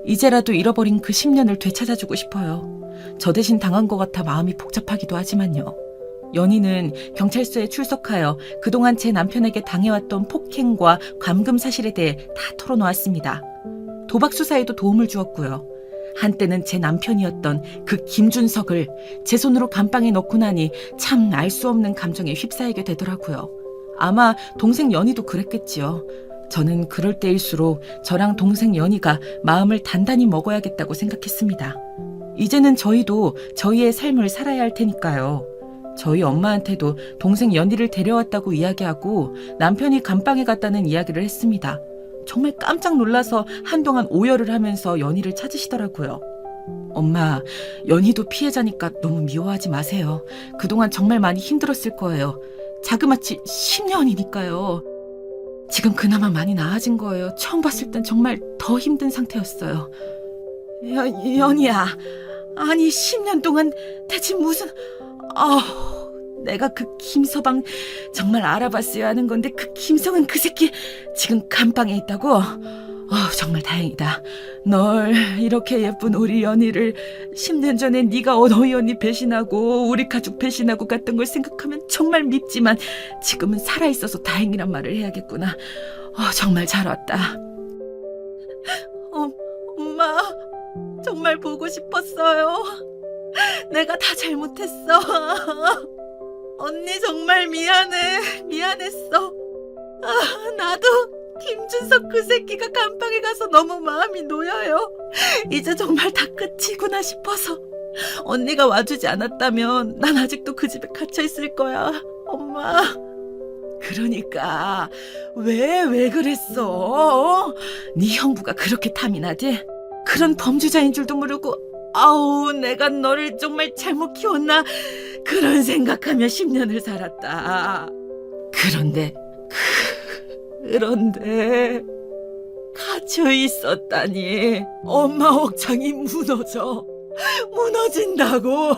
이제라도 잃어버린 그 10년을 되찾아주고 싶어요. 저 대신 당한 것 같아 마음이 복잡하기도 하지만요. 연희는 경찰서에 출석하여 그동안 제 남편에게 당해왔던 폭행과 감금 사실에 대해 다 털어놓았습니다. 도박 수사에도 도움을 주었고요. 한때는 제 남편이었던 그 김준석을 제 손으로 감방에 넣고 나니 참 알 수 없는 감정에 휩싸이게 되더라고요. 아마 동생 연희도 그랬겠지요. 저는 그럴 때일수록 저랑 동생 연희가 마음을 단단히 먹어야겠다고 생각했습니다. 이제는 저희도 저희의 삶을 살아야 할 테니까요. 저희 엄마한테도 동생 연희를 데려왔다고 이야기하고 남편이 감방에 갔다는 이야기를 했습니다. 정말 깜짝 놀라서 한동안 오열을 하면서 연희를 찾으시더라고요. 엄마, 연희도 피해자니까 너무 미워하지 마세요. 그동안 정말 많이 힘들었을 거예요. 자그마치 10년이니까요. 지금 그나마 많이 나아진 거예요. 처음 봤을 땐 정말 더 힘든 상태였어요. 연희야, 아니 10년 동안 대체 무슨... 내가 그 김서방 정말 알아봤어야 하는 건데 그 김성은 그 새끼 지금 감방에 있다고? 정말 다행이다. 널 이렇게 예쁜 우리 연희를 10년 전에 네가 너희 언니 배신하고 우리 가족 배신하고 갔던 걸 생각하면 정말 밉지만 지금은 살아있어서 다행이란 말을 해야겠구나. 정말 잘 왔다. 엄마, 정말 보고 싶었어요. 내가 다 잘못했어. 언니 정말 미안했어. 나도 김준석 그 새끼가 감방에 가서 너무 마음이 놓여요. 이제 정말 다 끝이구나 싶어서. 언니가 와주지 않았다면 난 아직도 그 집에 갇혀 있을 거야, 엄마. 그러니까 왜 그랬어? 네 형부가 그렇게 탐이 나지? 그런 범죄자인 줄도 모르고 내가 너를 정말 잘못 키웠나? 그런 생각하며 10년을 살았다. 그런데 갇혀 있었다니. 엄마 억장이 무너진다고.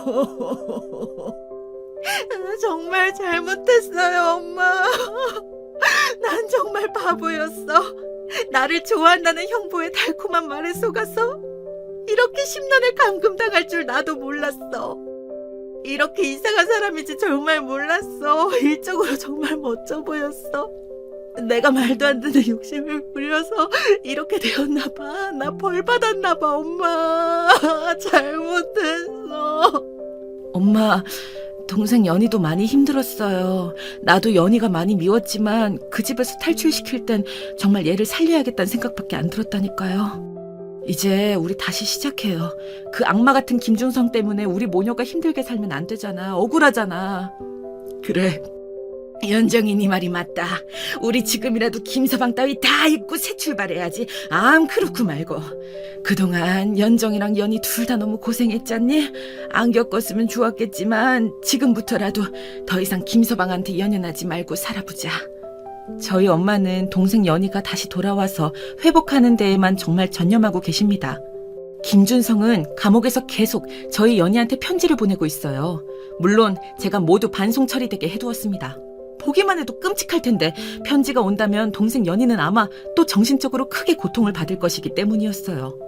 정말 잘못했어요, 엄마. 난 정말 바보였어. 나를 좋아한다는 형부의 달콤한 말에 속아서 이렇게 10년을 감금당할 줄 나도 몰랐어. 이렇게 이상한 사람인지 정말 몰랐어. 일적으로 정말 멋져 보였어. 내가 말도 안 되는 욕심을 부려서 이렇게 되었나 봐. 나 벌 받았나 봐, 엄마. 잘못했어. 엄마, 동생 연희도 많이 힘들었어요. 나도 연희가 많이 미웠지만 그 집에서 탈출시킬 땐 정말 얘를 살려야겠다는 생각밖에 안 들었다니까요. 이제 우리 다시 시작해요. 그 악마 같은 김준성 때문에 우리 모녀가 힘들게 살면 안 되잖아. 억울하잖아. 그래, 연정이 네 말이 맞다. 우리 지금이라도 김서방 따위 다 잊고 새 출발해야지. 그렇고 말고. 그동안 연정이랑 연희 둘 다 너무 고생했잖니? 안 겪었으면 좋았겠지만 지금부터라도 더 이상 김서방한테 연연하지 말고 살아보자. 저희 엄마는 동생 연희가 다시 돌아와서 회복하는 데에만 정말 전념하고 계십니다. 김준성은 감옥에서 계속 저희 연희한테 편지를 보내고 있어요. 물론 제가 모두 반송 처리되게 해두었습니다. 보기만 해도 끔찍할 텐데 편지가 온다면 동생 연희는 아마 또 정신적으로 크게 고통을 받을 것이기 때문이었어요.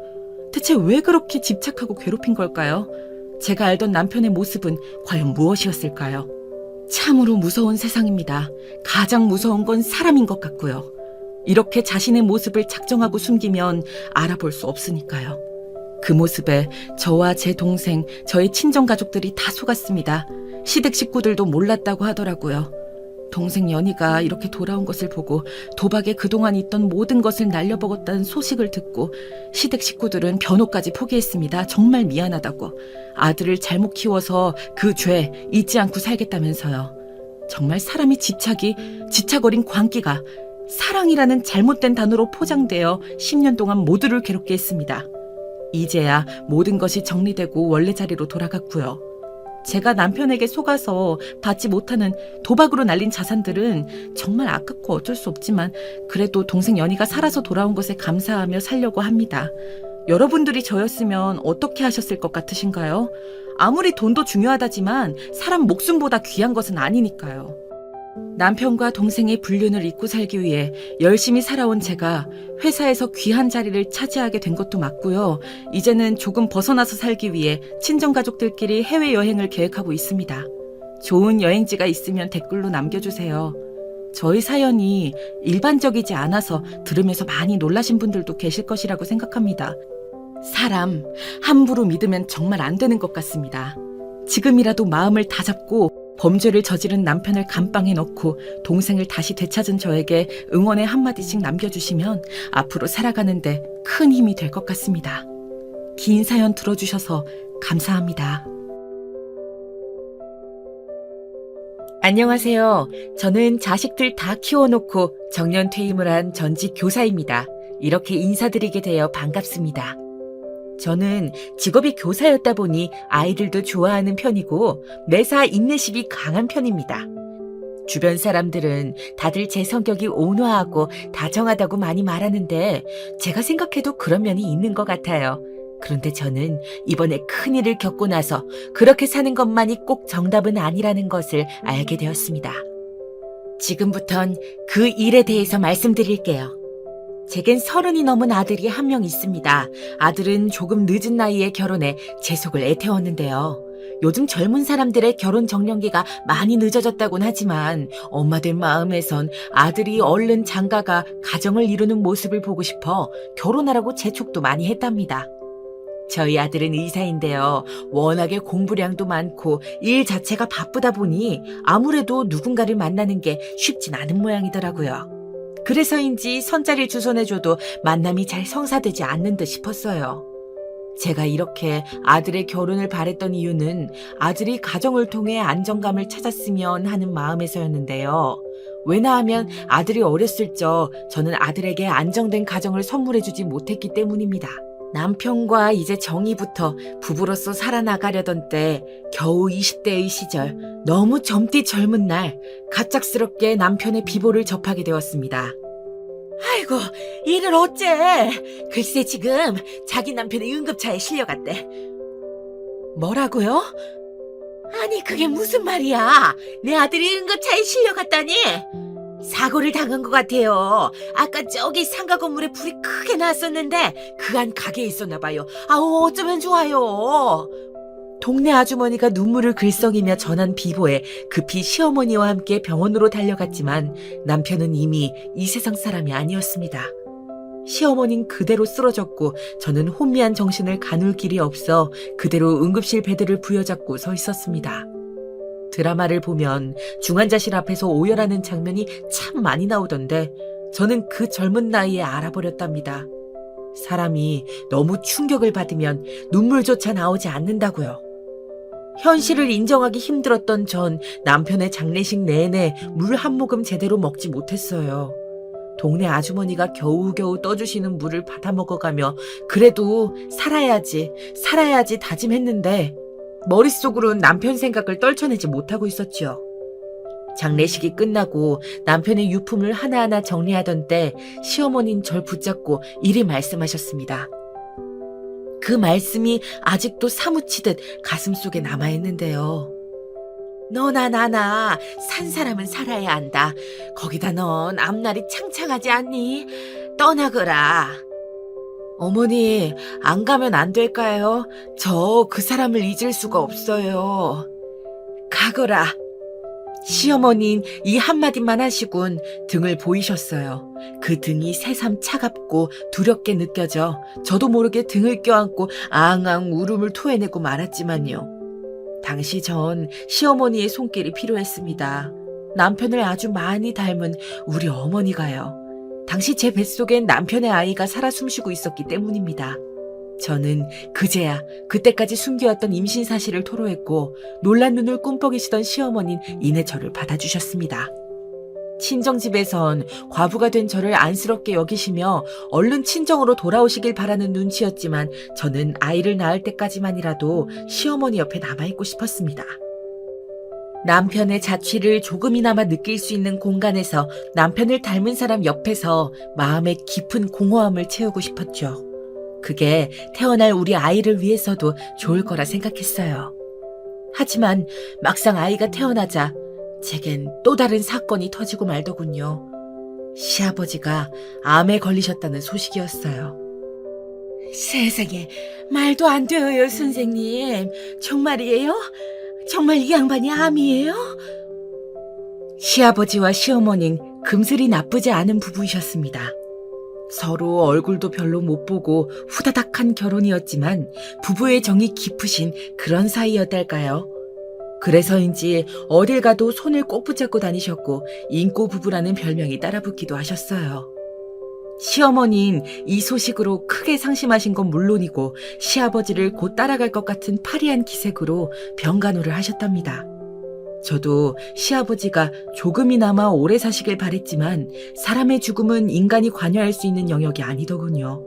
대체 왜 그렇게 집착하고 괴롭힌 걸까요? 제가 알던 남편의 모습은 과연 무엇이었을까요? 참으로 무서운 세상입니다. 가장 무서운 건 사람인 것 같고요. 이렇게 자신의 모습을 작정하고 숨기면 알아볼 수 없으니까요. 그 모습에 저와 제 동생, 저희 친정가족들이 다 속았습니다. 시댁 식구들도 몰랐다고 하더라고요. 동생 연희가 이렇게 돌아온 것을 보고 도박에 그동안 있던 모든 것을 날려먹었다는 소식을 듣고 시댁 식구들은 변호까지 포기했습니다. 정말 미안하다고. 아들을 잘못 키워서 그 죄 잊지 않고 살겠다면서요. 정말 사람이 집착 어린 광기가 사랑이라는 잘못된 단어로 포장되어 10년 동안 모두를 괴롭게 했습니다. 이제야 모든 것이 정리되고 원래 자리로 돌아갔고요. 제가 남편에게 속아서 받지 못하는 도박으로 날린 자산들은 정말 아깝고 어쩔 수 없지만 그래도 동생 연희가 살아서 돌아온 것에 감사하며 살려고 합니다. 여러분들이 저였으면 어떻게 하셨을 것 같으신가요? 아무리 돈도 중요하다지만 사람 목숨보다 귀한 것은 아니니까요. 남편과 동생의 불륜을 잊고 살기 위해 열심히 살아온 제가 회사에서 귀한 자리를 차지하게 된 것도 맞고요. 이제는 조금 벗어나서 살기 위해 친정가족들끼리 해외여행을 계획하고 있습니다. 좋은 여행지가 있으면 댓글로 남겨주세요. 저희 사연이 일반적이지 않아서 들으면서 많이 놀라신 분들도 계실 것이라고 생각합니다. 사람 함부로 믿으면 정말 안 되는 것 같습니다. 지금이라도 마음을 다잡고 범죄를 저지른 남편을 감방에 넣고 동생을 다시 되찾은 저에게 응원의 한마디씩 남겨주시면 앞으로 살아가는데 큰 힘이 될 것 같습니다. 긴 사연 들어주셔서 감사합니다. 안녕하세요. 저는 자식들 다 키워놓고 정년 퇴임을 한 전직 교사입니다. 이렇게 인사드리게 되어 반갑습니다. 저는 직업이 교사였다 보니 아이들도 좋아하는 편이고 매사 인내심이 강한 편입니다. 주변 사람들은 다들 제 성격이 온화하고 다정하다고 많이 말하는데 제가 생각해도 그런 면이 있는 것 같아요. 그런데 저는 이번에 큰일을 겪고 나서 그렇게 사는 것만이 꼭 정답은 아니라는 것을 알게 되었습니다. 지금부턴 그 일에 대해서 말씀드릴게요. 제겐 30이 넘은 아들이 한 명 있습니다. 아들은 조금 늦은 나이에 결혼해 제 속을 애태웠는데요. 요즘 젊은 사람들의 결혼 정년기가 많이 늦어졌다곤 하지만 엄마들 마음에선 아들이 얼른 장가가 가정을 이루는 모습을 보고 싶어 결혼하라고 재촉도 많이 했답니다. 저희 아들은 의사인데요. 워낙에 공부량도 많고 일 자체가 바쁘다 보니 아무래도 누군가를 만나는 게 쉽진 않은 모양이더라고요. 그래서인지 선자를 주선해줘도 만남이 잘 성사되지 않는 듯 싶었어요. 제가 이렇게 아들의 결혼을 바랬던 이유는 아들이 가정을 통해 안정감을 찾았으면 하는 마음에서였는데요. 왜냐하면 아들이 어렸을 적 저는 아들에게 안정된 가정을 선물해주지 못했기 때문입니다. 남편과 이제 정이부터 부부로서 살아나가려던 때 겨우 20대의 시절 너무 젊디 젊은 날 갑작스럽게 남편의 비보를 접하게 되었습니다. 아이고, 이를 어째? 글쎄 지금 자기 남편이 응급차에 실려갔대. 뭐라고요? 아니 그게 무슨 말이야? 내 아들이 응급차에 실려갔다니? 사고를 당한 것 같아요. 아까 저기 상가 건물에 불이 크게 났었는데 그 안 가게에 있었나 봐요. 아우 어쩌면 좋아요. 동네 아주머니가 눈물을 글썽이며 전한 비보에 급히 시어머니와 함께 병원으로 달려갔지만 남편은 이미 이 세상 사람이 아니었습니다. 시어머니는 그대로 쓰러졌고 저는 혼미한 정신을 가눌 길이 없어 그대로 응급실 베드를 부여잡고 서 있었습니다. 드라마를 보면 중환자실 앞에서 오열하는 장면이 참 많이 나오던데 저는 그 젊은 나이에 알아버렸답니다. 사람이 너무 충격을 받으면 눈물조차 나오지 않는다고요. 현실을 인정하기 힘들었던 전 남편의 장례식 내내 물 한 모금 제대로 먹지 못했어요. 동네 아주머니가 겨우겨우 떠주시는 물을 받아 먹어가며 그래도 살아야지 다짐했는데 머릿속으로는 남편 생각을 떨쳐내지 못하고 있었죠. 장례식이 끝나고 남편의 유품을 하나하나 정리하던 때 시어머니는 절 붙잡고 이리 말씀하셨습니다. 그 말씀이 아직도 사무치듯 가슴속에 남아있는데요. 너나 나나 산 사람은 살아야 한다. 거기다 넌 앞날이 창창하지 않니? 떠나거라. 어머니, 안 가면 안 될까요? 저 그 사람을 잊을 수가 없어요. 가거라. 시어머니는 이 한마디만 하시곤 등을 보이셨어요. 그 등이 새삼 차갑고 두렵게 느껴져 저도 모르게 등을 껴안고 앙앙 울음을 토해내고 말았지만요. 당시 전 시어머니의 손길이 필요했습니다. 남편을 아주 많이 닮은 우리 어머니가요. 당시 제 뱃속엔 남편의 아이가 살아 숨쉬고 있었기 때문입니다. 저는 그제야 그때까지 숨겨왔던 임신 사실을 토로했고 놀란 눈을 꿈뻑이시던 시어머니는 이내 저를 받아주셨습니다. 친정집에선 과부가 된 저를 안쓰럽게 여기시며 얼른 친정으로 돌아오시길 바라는 눈치였지만 저는 아이를 낳을 때까지만이라도 시어머니 옆에 남아있고 싶었습니다. 남편의 자취를 조금이나마 느낄 수 있는 공간에서 남편을 닮은 사람 옆에서 마음의 깊은 공허함을 채우고 싶었죠. 그게 태어날 우리 아이를 위해서도 좋을 거라 생각했어요. 하지만 막상 아이가 태어나자 제겐 또 다른 사건이 터지고 말더군요. 시아버지가 암에 걸리셨다는 소식이었어요. 세상에, 말도 안 돼요, 선생님. 정말이에요? 정말 이 양반이 암이에요? 시아버지와 시어머니는 금슬이 나쁘지 않은 부부이셨습니다. 서로 얼굴도 별로 못 보고 후다닥한 결혼이었지만 부부의 정이 깊으신 그런 사이였달까요? 그래서인지 어딜 가도 손을 꼭 붙잡고 다니셨고 인꼬 부부라는 별명이 따라붙기도 하셨어요. 시어머니는 이 소식으로 크게 상심하신 건 물론이고 시아버지를 곧 따라갈 것 같은 파리한 기색으로 병간호를 하셨답니다. 저도 시아버지가 조금이나마 오래 사시길 바랬지만 사람의 죽음은 인간이 관여할 수 있는 영역이 아니더군요.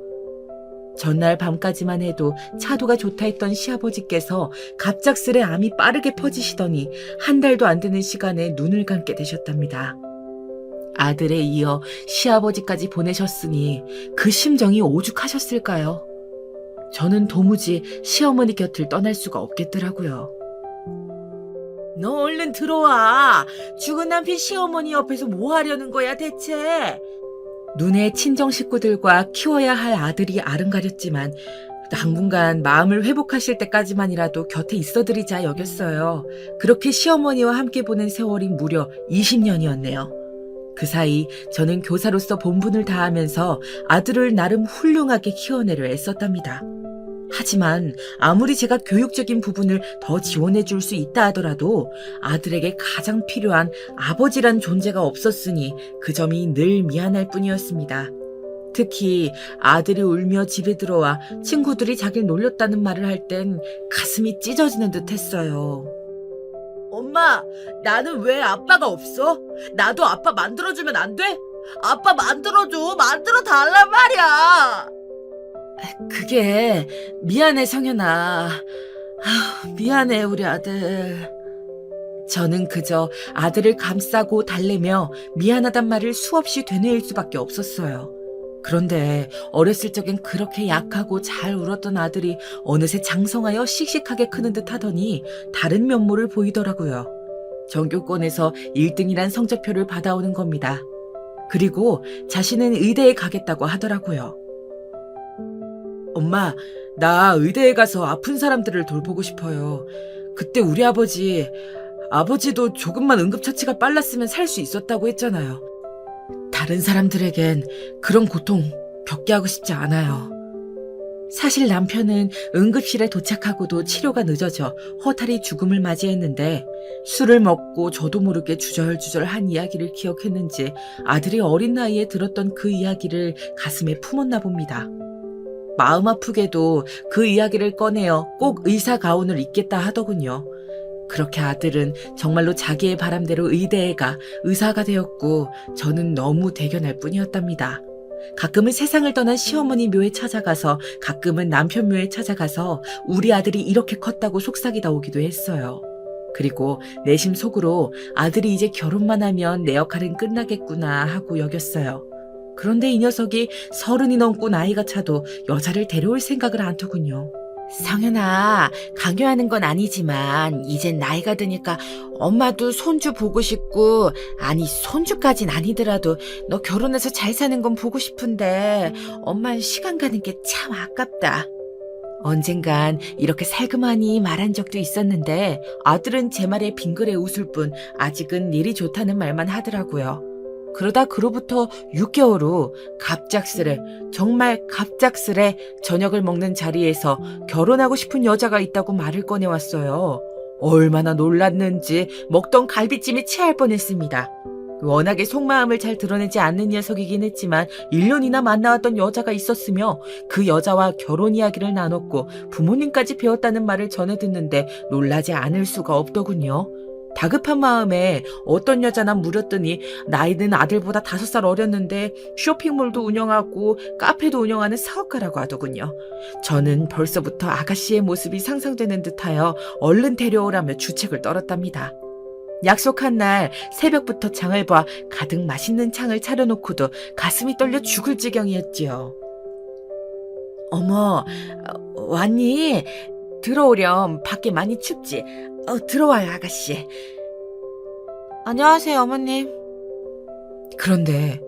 전날 밤까지만 해도 차도가 좋다 했던 시아버지께서 갑작스레 암이 빠르게 퍼지시더니 한 달도 안 되는 시간에 눈을 감게 되셨답니다. 아들에 이어 시아버지까지 보내셨으니 그 심정이 오죽하셨을까요? 저는 도무지 시어머니 곁을 떠날 수가 없겠더라고요. 너 얼른 들어와. 죽은 남편 시어머니 옆에서 뭐 하려는 거야 대체? 눈에 친정 식구들과 키워야 할 아들이 아른가렸지만 당분간 마음을 회복하실 때까지만이라도 곁에 있어드리자 여겼어요. 그렇게 시어머니와 함께 보낸 세월이 무려 20년이었네요. 그 사이 저는 교사로서 본분을 다하면서 아들을 나름 훌륭하게 키워내려 애썼답니다. 하지만 아무리 제가 교육적인 부분을 더 지원해 줄 수 있다 하더라도 아들에게 가장 필요한 아버지란 존재가 없었으니 그 점이 늘 미안할 뿐이었습니다. 특히 아들이 울며 집에 들어와 친구들이 자기를 놀렸다는 말을 할 땐 가슴이 찢어지는 듯 했어요. 엄마, 나는 왜 아빠가 없어? 나도 아빠 만들어주면 안 돼? 아빠 만들어줘. 만들어 달란 말이야. 그게 미안해 성현아. 미안해 우리 아들. 저는 그저 아들을 감싸고 달래며 미안하단 말을 수없이 되뇌일 수밖에 없었어요. 그런데 어렸을 적엔 그렇게 약하고 잘 울었던 아들이 어느새 장성하여 씩씩하게 크는 듯 하더니 다른 면모를 보이더라고요. 전교권에서 1등이란 성적표를 받아오는 겁니다. 그리고 자신은 의대에 가겠다고 하더라고요. 엄마, 나 의대에 가서 아픈 사람들을 돌보고 싶어요. 그때 우리 아버지도 조금만 응급처치가 빨랐으면 살 수 있었다고 했잖아요. 다른 사람들에겐 그런 고통 겪게 하고 싶지 않아요. 사실 남편은 응급실에 도착하고도 치료가 늦어져 허탈히 죽음을 맞이했는데 술을 먹고 저도 모르게 주절주절 한 이야기를 기억했는지 아들이 어린 나이에 들었던 그 이야기를 가슴에 품었나 봅니다. 마음 아프게도 그 이야기를 꺼내어 꼭 의사 가운을 입겠다 하더군요. 그렇게 아들은 정말로 자기의 바람대로 의대에 가 의사가 되었고 저는 너무 대견할 뿐이었답니다. 가끔은 세상을 떠난 시어머니 묘에 찾아가서 가끔은 남편 묘에 찾아가서 우리 아들이 이렇게 컸다고 속삭이다 오기도 했어요. 그리고 내심 속으로 아들이 이제 결혼만 하면 내 역할은 끝나겠구나 하고 여겼어요. 그런데 이 녀석이 30이 넘고 나이가 차도 여자를 데려올 생각을 안 두군요. 성현아, 강요하는 건 아니지만 이젠 나이가 드니까 엄마도 손주 보고 싶고, 아니 손주까진 아니더라도 너 결혼해서 잘 사는 건 보고 싶은데 엄마는 시간 가는 게 참 아깝다. 언젠간 이렇게 살그머니 말한 적도 있었는데 아들은 제 말에 빙그레 웃을 뿐 아직은 일이 좋다는 말만 하더라고요. 그러다 그로부터 6개월 후 갑작스레, 정말 갑작스레 저녁을 먹는 자리에서 결혼하고 싶은 여자가 있다고 말을 꺼내왔어요. 얼마나 놀랐는지 먹던 갈비찜이 체할 뻔했습니다. 워낙에 속마음을 잘 드러내지 않는 녀석이긴 했지만 1년이나 만나왔던 여자가 있었으며 그 여자와 결혼 이야기를 나눴고 부모님까지 배웠다는 말을 전해 듣는데 놀라지 않을 수가 없더군요. 다급한 마음에 어떤 여자나 물었더니 나이는 아들보다 5살 어렸는데 쇼핑몰도 운영하고 카페도 운영하는 사업가라고 하더군요. 저는 벌써부터 아가씨의 모습이 상상되는 듯하여 얼른 데려오라며 주책을 떨었답니다. 약속한 날 새벽부터 장을 봐 가득 맛있는 창을 차려놓고도 가슴이 떨려 죽을 지경이었지요. 어머, 왔니? 들어오렴. 밖에 많이 춥지? 들어와요, 아가씨. 안녕하세요, 어머님. 그런데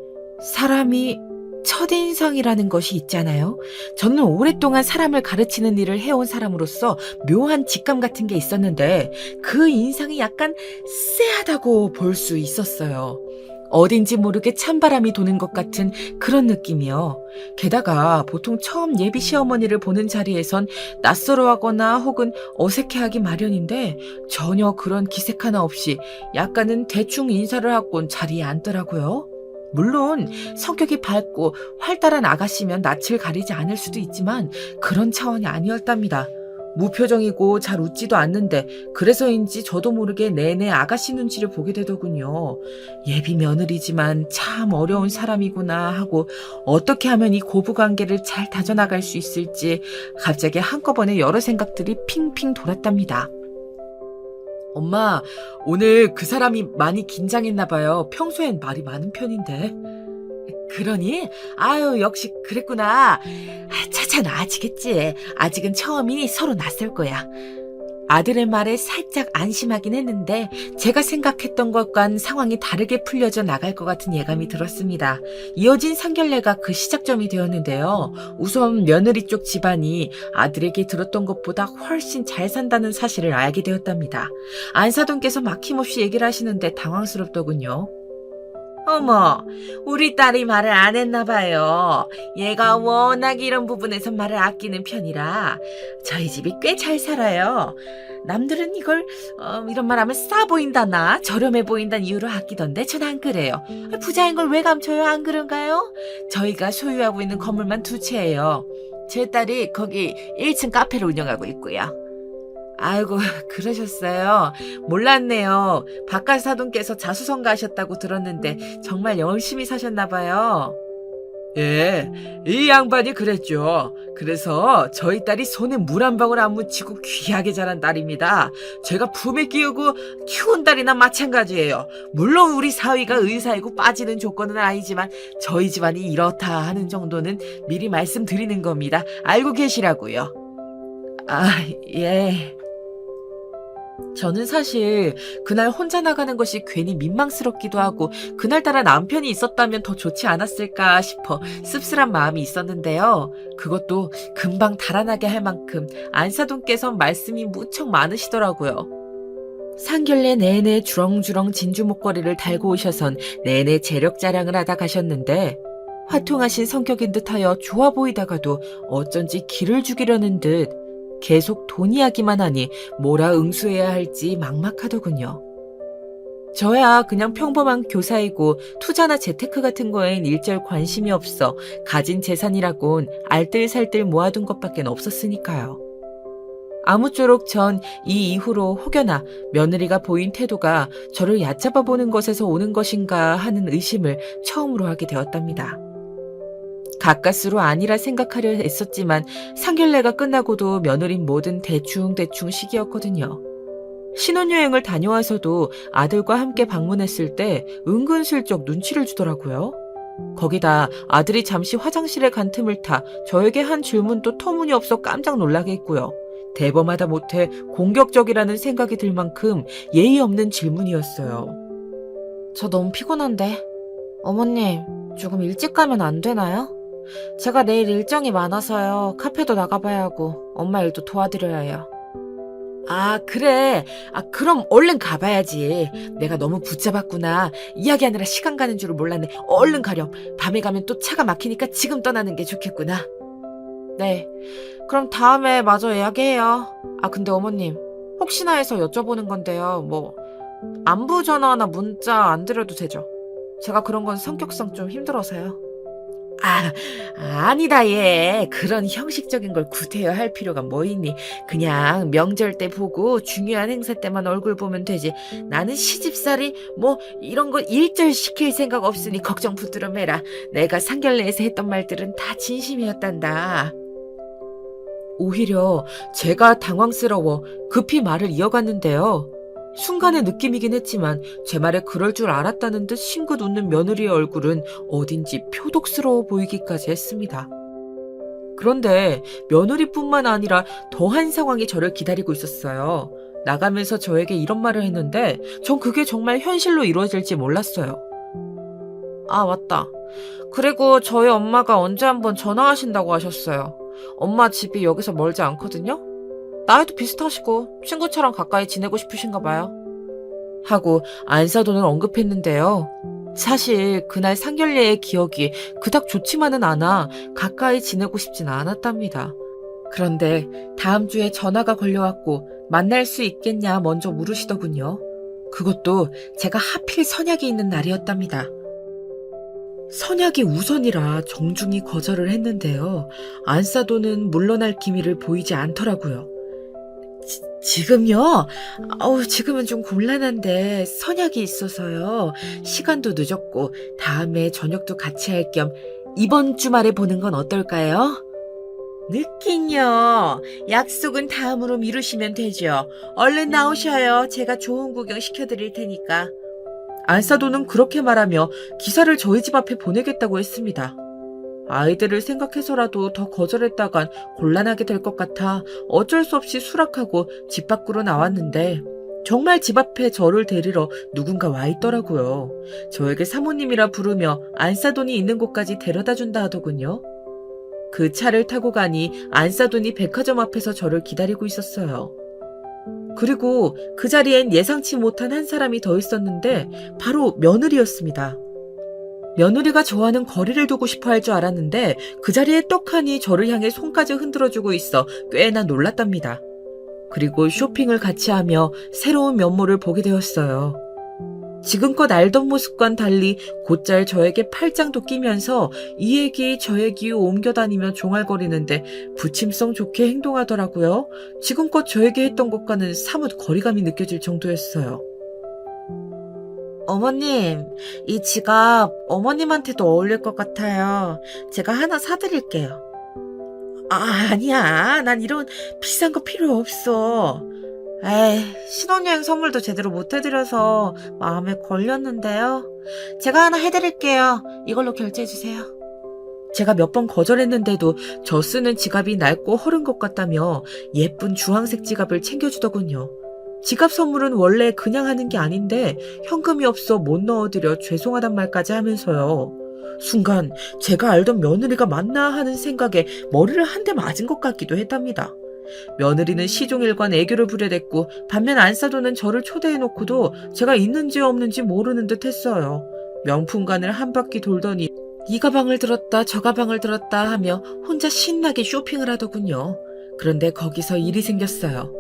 사람이 첫인상이라는 것이 있잖아요. 저는 오랫동안 사람을 가르치는 일을 해온 사람으로서 묘한 직감 같은 게 있었는데 그 인상이 약간 쎄하다고 볼 수 있었어요. 어딘지 모르게 찬바람이 도는 것 같은 그런 느낌이요. 게다가 보통 처음 예비 시어머니를 보는 자리에선 낯설어하거나 혹은 어색해하기 마련인데 전혀 그런 기색 하나 없이 약간은 대충 인사를 하곤 자리에 앉더라고요. 물론 성격이 밝고 활달한 아가씨면 낯을 가리지 않을 수도 있지만 그런 차원이 아니었답니다. 무표정이고 잘 웃지도 않는데 그래서인지 저도 모르게 내내 아가씨 눈치를 보게 되더군요. 예비 며느리지만 참 어려운 사람이구나 하고 어떻게 하면 이 고부관계를 잘 다져나갈 수 있을지 갑자기 한꺼번에 여러 생각들이 핑핑 돌았답니다. 엄마, 오늘 그 사람이 많이 긴장했나 봐요. 평소엔 말이 많은 편인데. 그러니? 아유, 역시 그랬구나. 차차 나아지겠지. 아직은 처음이니 서로 낯설 거야. 아들의 말에 살짝 안심하긴 했는데 제가 생각했던 것과는 상황이 다르게 풀려져 나갈 것 같은 예감이 들었습니다. 이어진 상견례가 그 시작점이 되었는데요. 우선 며느리 쪽 집안이 아들에게 들었던 것보다 훨씬 잘 산다는 사실을 알게 되었답니다. 안사돈께서 막힘없이 얘기를 하시는데 당황스럽더군요. 어머, 우리 딸이 말을 안 했나 봐요. 얘가 워낙 이런 부분에서 말을 아끼는 편이라 저희 집이 꽤 잘 살아요. 남들은 이걸 이런 말 하면 싸 보인다나 저렴해 보인다는 이유로 아끼던데 전 안 그래요. 부자인 걸 왜 감춰요? 안 그런가요? 저희가 소유하고 있는 건물만 2채예요. 제 딸이 거기 1층 카페를 운영하고 있고요. 아이고, 그러셨어요. 몰랐네요. 바깥 사돈께서 자수성가 하셨다고 들었는데 정말 열심히 사셨나 봐요. 예, 이 양반이 그랬죠. 그래서 저희 딸이 손에 물 한 방울 안 묻히고 귀하게 자란 딸입니다. 제가 품에 끼우고 키운 딸이나 마찬가지예요. 물론 우리 사위가 의사이고 빠지는 조건은 아니지만 저희 집안이 이렇다 하는 정도는 미리 말씀드리는 겁니다. 알고 계시라고요. 아, 예. 저는 사실 그날 혼자 나가는 것이 괜히 민망스럽기도 하고 그날따라 남편이 있었다면 더 좋지 않았을까 싶어 씁쓸한 마음이 있었는데요. 그것도 금방 달아나게 할 만큼 안사돈께서 말씀이 무척 많으시더라고요. 상견례 내내 주렁주렁 진주 목걸이를 달고 오셔선 내내 재력 자랑을 하다 가셨는데 화통하신 성격인 듯하여 좋아 보이다가도 어쩐지 기를 죽이려는 듯 계속 돈 이야기만 하니 뭐라 응수해야 할지 막막하더군요. 저야 그냥 평범한 교사이고 투자나 재테크 같은 거엔 일절 관심이 없어 가진 재산이라곤 알뜰살뜰 모아둔 것밖엔 없었으니까요. 아무쪼록 전 이 이후로 혹여나 며느리가 보인 태도가 저를 얕잡아 보는 것에서 오는 것인가 하는 의심을 처음으로 하게 되었답니다. 가까스로 아니라 생각하려 애썼지만 상견례가 끝나고도 며느린 뭐든 대충대충 시기였거든요. 신혼여행을 다녀와서도 아들과 함께 방문했을 때 은근슬쩍 눈치를 주더라고요. 거기다 아들이 잠시 화장실에 간 틈을 타 저에게 한 질문도 터무니없어 깜짝 놀라게 했고요. 대범하다 못해 공격적이라는 생각이 들 만큼 예의 없는 질문이었어요. 저 너무 피곤한데 어머님 조금 일찍 가면 안 되나요? 제가 내일 일정이 많아서요. 카페도 나가봐야 하고 엄마 일도 도와드려야 해요. 아, 그래. 그럼 얼른 가봐야지. 내가 너무 붙잡았구나. 이야기하느라 시간 가는 줄을 몰랐네. 얼른 가렴. 밤에 가면 또 차가 막히니까 지금 떠나는 게 좋겠구나. 네. 그럼 다음에 마저 예약해요. 근데 어머님, 혹시나 해서 여쭤보는 건데요. 안부 전화나 문자 안 드려도 되죠? 제가 그런 건 성격상 좀 힘들어서요. 아, 아니다, 얘. 그런 형식적인 걸 구태여 할 필요가 뭐 있니? 그냥 명절 때 보고 중요한 행사 때만 얼굴 보면 되지. 나는 시집살이 이런 거 일절 시킬 생각 없으니 걱정 붙들어 매라. 내가 상견례에서 했던 말들은 다 진심이었단다. 오히려 제가 당황스러워 급히 말을 이어갔는데요. 순간의 느낌이긴 했지만 제 말에 그럴 줄 알았다는 듯 싱긋 웃는 며느리의 얼굴은 어딘지 표독스러워 보이기까지 했습니다. 그런데 며느리뿐만 아니라 더한 상황이 저를 기다리고 있었어요. 나가면서 저에게 이런 말을 했는데 전 그게 정말 현실로 이루어질지 몰랐어요. 아, 맞다. 그리고 저희 엄마가 언제 한번 전화하신다고 하셨어요. 엄마 집이 여기서 멀지 않거든요? 나이도 비슷하시고 친구처럼 가까이 지내고 싶으신가 봐요. 하고 안사돈을 언급했는데요. 사실 그날 상견례의 기억이 그닥 좋지만은 않아 가까이 지내고 싶진 않았답니다. 그런데 다음 주에 전화가 걸려왔고 만날 수 있겠냐 먼저 물으시더군요. 그것도 제가 하필 선약이 있는 날이었답니다. 선약이 우선이라 정중히 거절을 했는데요. 안사돈은 물러날 기미를 보이지 않더라고요. 지금요? 지금은 좀 곤란한데 선약이 있어서요. 시간도 늦었고 다음에 저녁도 같이 할 겸 이번 주말에 보는 건 어떨까요? 늦긴요. 약속은 다음으로 미루시면 되죠. 얼른 나오셔요. 제가 좋은 구경 시켜드릴 테니까. 안사돈은 그렇게 말하며 기사를 저희 집 앞에 보내겠다고 했습니다. 아이들을 생각해서라도 더 거절했다간 곤란하게 될 것 같아 어쩔 수 없이 수락하고 집 밖으로 나왔는데 정말 집 앞에 저를 데리러 누군가 와 있더라고요. 저에게 사모님이라 부르며 안사돈이 있는 곳까지 데려다 준다 하더군요. 그 차를 타고 가니 안사돈이 백화점 앞에서 저를 기다리고 있었어요. 그리고 그 자리엔 예상치 못한 한 사람이 더 있었는데 바로 며느리였습니다. 며느리가 저와는 거리를 두고 싶어 할 줄 알았는데 그 자리에 떡하니 저를 향해 손까지 흔들어주고 있어 꽤나 놀랐답니다. 그리고 쇼핑을 같이 하며 새로운 면모를 보게 되었어요. 지금껏 알던 모습과는 달리 곧잘 저에게 팔짱도 끼면서 이 얘기 저 얘기 옮겨다니며 종알거리는데 부침성 좋게 행동하더라고요. 지금껏 저에게 했던 것과는 사뭇 거리감이 느껴질 정도였어요. 어머님, 이 지갑 어머님한테도 어울릴 것 같아요. 제가 하나 사드릴게요. 아니야. 난 이런 비싼 거 필요 없어. 에이, 신혼여행 선물도 제대로 못 해드려서 마음에 걸렸는데요. 제가 하나 해드릴게요. 이걸로 결제해주세요. 제가 몇 번 거절했는데도 저 쓰는 지갑이 낡고 허른 것 같다며 예쁜 주황색 지갑을 챙겨주더군요. 지갑 선물은 원래 그냥 하는 게 아닌데 현금이 없어 못 넣어드려 죄송하단 말까지 하면서요. 순간 제가 알던 며느리가 맞나 하는 생각에 머리를 한 대 맞은 것 같기도 했답니다. 며느리는 시종일관 애교를 부려댔고 반면 안사돈은 저를 초대해놓고도 제가 있는지 없는지 모르는 듯 했어요. 명품관을 한 바퀴 돌더니 이 가방을 들었다 저 가방을 들었다 하며 혼자 신나게 쇼핑을 하더군요. 그런데 거기서 일이 생겼어요.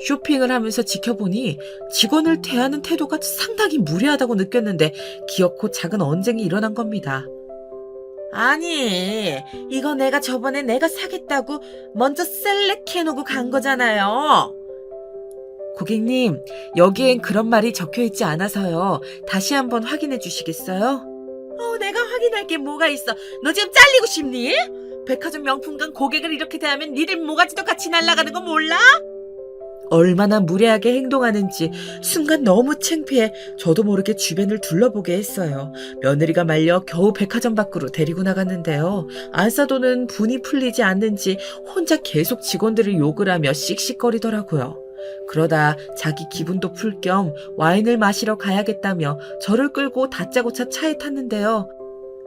쇼핑을 하면서 지켜보니 직원을 대하는 태도가 상당히 무례하다고 느꼈는데 기어코 작은 언쟁이 일어난 겁니다. 아니, 이거 저번에 내가 사겠다고 먼저 셀렉해놓고 간 거잖아요. 고객님, 여기엔 그런 말이 적혀있지 않아서요. 다시 한번 확인해 주시겠어요? 내가 확인할 게 뭐가 있어. 너 지금 잘리고 싶니? 백화점 명품관 고객을 이렇게 대하면 니들 모가지도 같이 날아가는 거 몰라? 얼마나 무례하게 행동하는지 순간 너무 창피해 저도 모르게 주변을 둘러보게 했어요. 며느리가 말려 겨우 백화점 밖으로 데리고 나갔는데요. 안사돈은 분이 풀리지 않는지 혼자 계속 직원들을 욕을 하며 씩씩거리더라고요. 그러다 자기 기분도 풀 겸 와인을 마시러 가야겠다며 저를 끌고 다짜고짜 차에 탔는데요.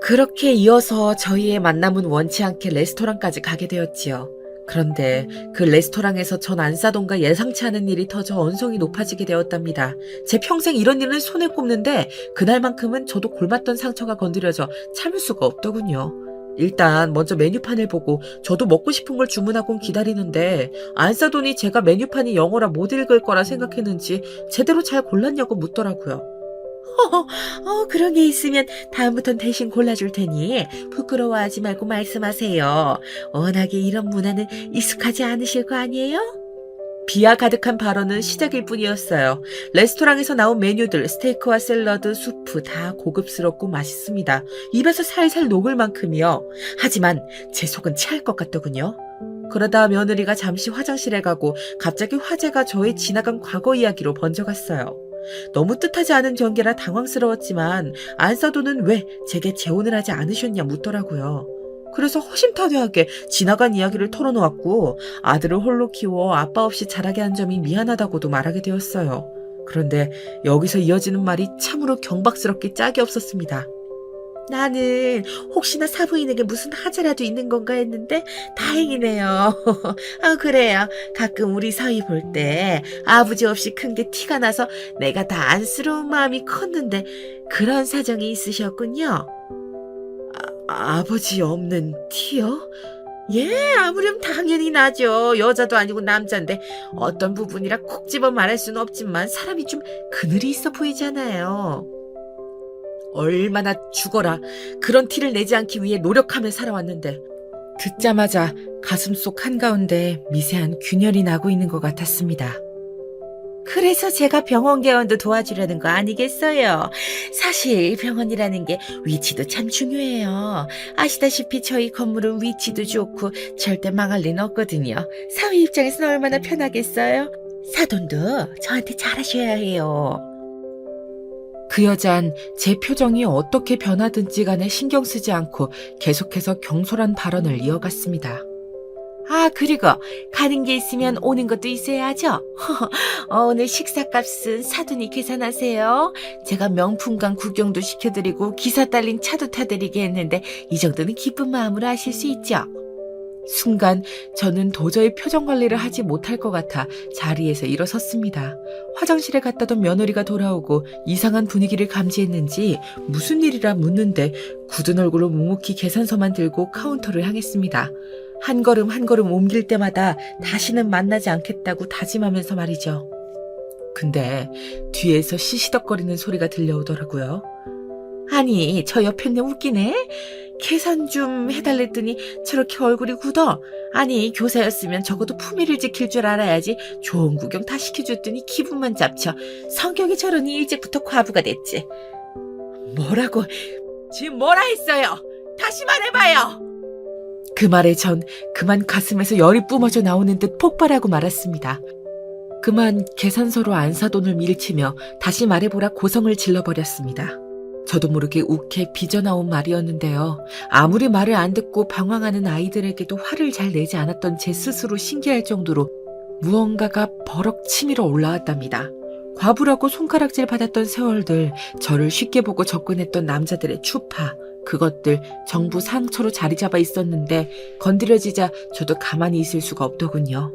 그렇게 이어서 저희의 만남은 원치 않게 레스토랑까지 가게 되었지요. 그런데 그 레스토랑에서 전 안사돈과 예상치 않은 일이 터져 언성이 높아지게 되었답니다. 제 평생 이런 일은 손에 꼽는데 그날만큼은 저도 골맞던 상처가 건드려져 참을 수가 없더군요. 일단 먼저 메뉴판을 보고 저도 먹고 싶은 걸 주문하곤 기다리는데 안 싸더니 제가 메뉴판이 영어라 못 읽을 거라 생각했는지 제대로 잘 골랐냐고 묻더라고요. 그런 게 있으면 다음부턴 대신 골라줄 테니 부끄러워하지 말고 말씀하세요. 워낙에 이런 문화는 익숙하지 않으실 거 아니에요? 비하 가득한 발언은 시작일 뿐이었어요. 레스토랑에서 나온 메뉴들, 스테이크와 샐러드, 수프 다 고급스럽고 맛있습니다. 입에서 살살 녹을 만큼이요. 하지만 제 속은 체할 것 같더군요. 그러다 며느리가 잠시 화장실에 가고 갑자기 화제가 저의 지나간 과거 이야기로 번져갔어요. 너무 뜻하지 않은 전개라 당황스러웠지만 안사도는 왜 제게 재혼을 하지 않으셨냐 묻더라고요. 그래서 허심탄회하게 지나간 이야기를 털어놓았고 아들을 홀로 키워 아빠 없이 자라게 한 점이 미안하다고도 말하게 되었어요. 그런데 여기서 이어지는 말이 참으로 경박스럽게 짝이 없었습니다. 나는 혹시나 사부인에게 무슨 하자라도 있는 건가 했는데 다행이네요. 그래요. 가끔 우리 사위 볼 때 아버지 없이 큰 게 티가 나서 내가 다 안쓰러운 마음이 컸는데 그런 사정이 있으셨군요. 아버지 없는 티요? 예, 아무렴 당연히 나죠. 여자도 아니고 남자인데 어떤 부분이라 콕 집어 말할 수는 없지만 사람이 좀 그늘이 있어 보이잖아요. 얼마나 죽어라. 그런 티를 내지 않기 위해 노력하며 살아왔는데 듣자마자 가슴속 한가운데 미세한 균열이 나고 있는 것 같았습니다. 그래서 제가 병원 개원도 도와주려는 거 아니겠어요? 사실 병원이라는 게 위치도 참 중요해요. 아시다시피 저희 건물은 위치도 좋고 절대 망할 리는 없거든요. 사위 입장에서는 얼마나 편하겠어요? 사돈도 저한테 잘하셔야 해요. 그 여잔 제 표정이 어떻게 변하든지 간에 신경 쓰지 않고 계속해서 경솔한 발언을 이어갔습니다. 그리고 가는 게 있으면 오는 것도 있어야죠. 오늘 식사값은 사돈이 계산하세요. 제가 명품관 구경도 시켜드리고 기사 딸린 차도 타드리게 했는데 이 정도는 기쁜 마음으로 하실 수 있죠. 순간 저는 도저히 표정 관리를 하지 못할 것 같아 자리에서 일어섰습니다. 화장실에 갔다던 며느리가 돌아오고 이상한 분위기를 감지했는지 무슨 일이라 묻는데 굳은 얼굴로 묵묵히 계산서만 들고 카운터를 향했습니다. 한 걸음 한 걸음 옮길 때마다 다시는 만나지 않겠다고 다짐하면서 말이죠. 근데 뒤에서 시시덕거리는 소리가 들려오더라고요. 아니, 저 옆에 있네 웃기네? 계산 좀 해달랬더니 저렇게 얼굴이 굳어? 아니, 교사였으면 적어도 품위를 지킬 줄 알아야지. 좋은 구경 다 시켜줬더니 기분만 잡쳐. 성격이 저러니 일찍부터 과부가 됐지. 뭐라고? 지금 뭐라 했어요? 다시 말해봐요! 그 말에 전 그만 가슴에서 열이 뿜어져 나오는 듯 폭발하고 말았습니다. 그만 계산서로 안사돈을 밀치며 다시 말해보라 고성을 질러버렸습니다. 저도 모르게 욱해 빚어나온 말이었는데요. 아무리 말을 안 듣고 방황하는 아이들에게도 화를 잘 내지 않았던 제 스스로 신기할 정도로 무언가가 버럭 치밀어 올라왔답니다. 과부라고 손가락질 받았던 세월들, 저를 쉽게 보고 접근했던 남자들의 추파, 그것들 전부 상처로 자리 잡아 있었는데 건드려지자 저도 가만히 있을 수가 없더군요.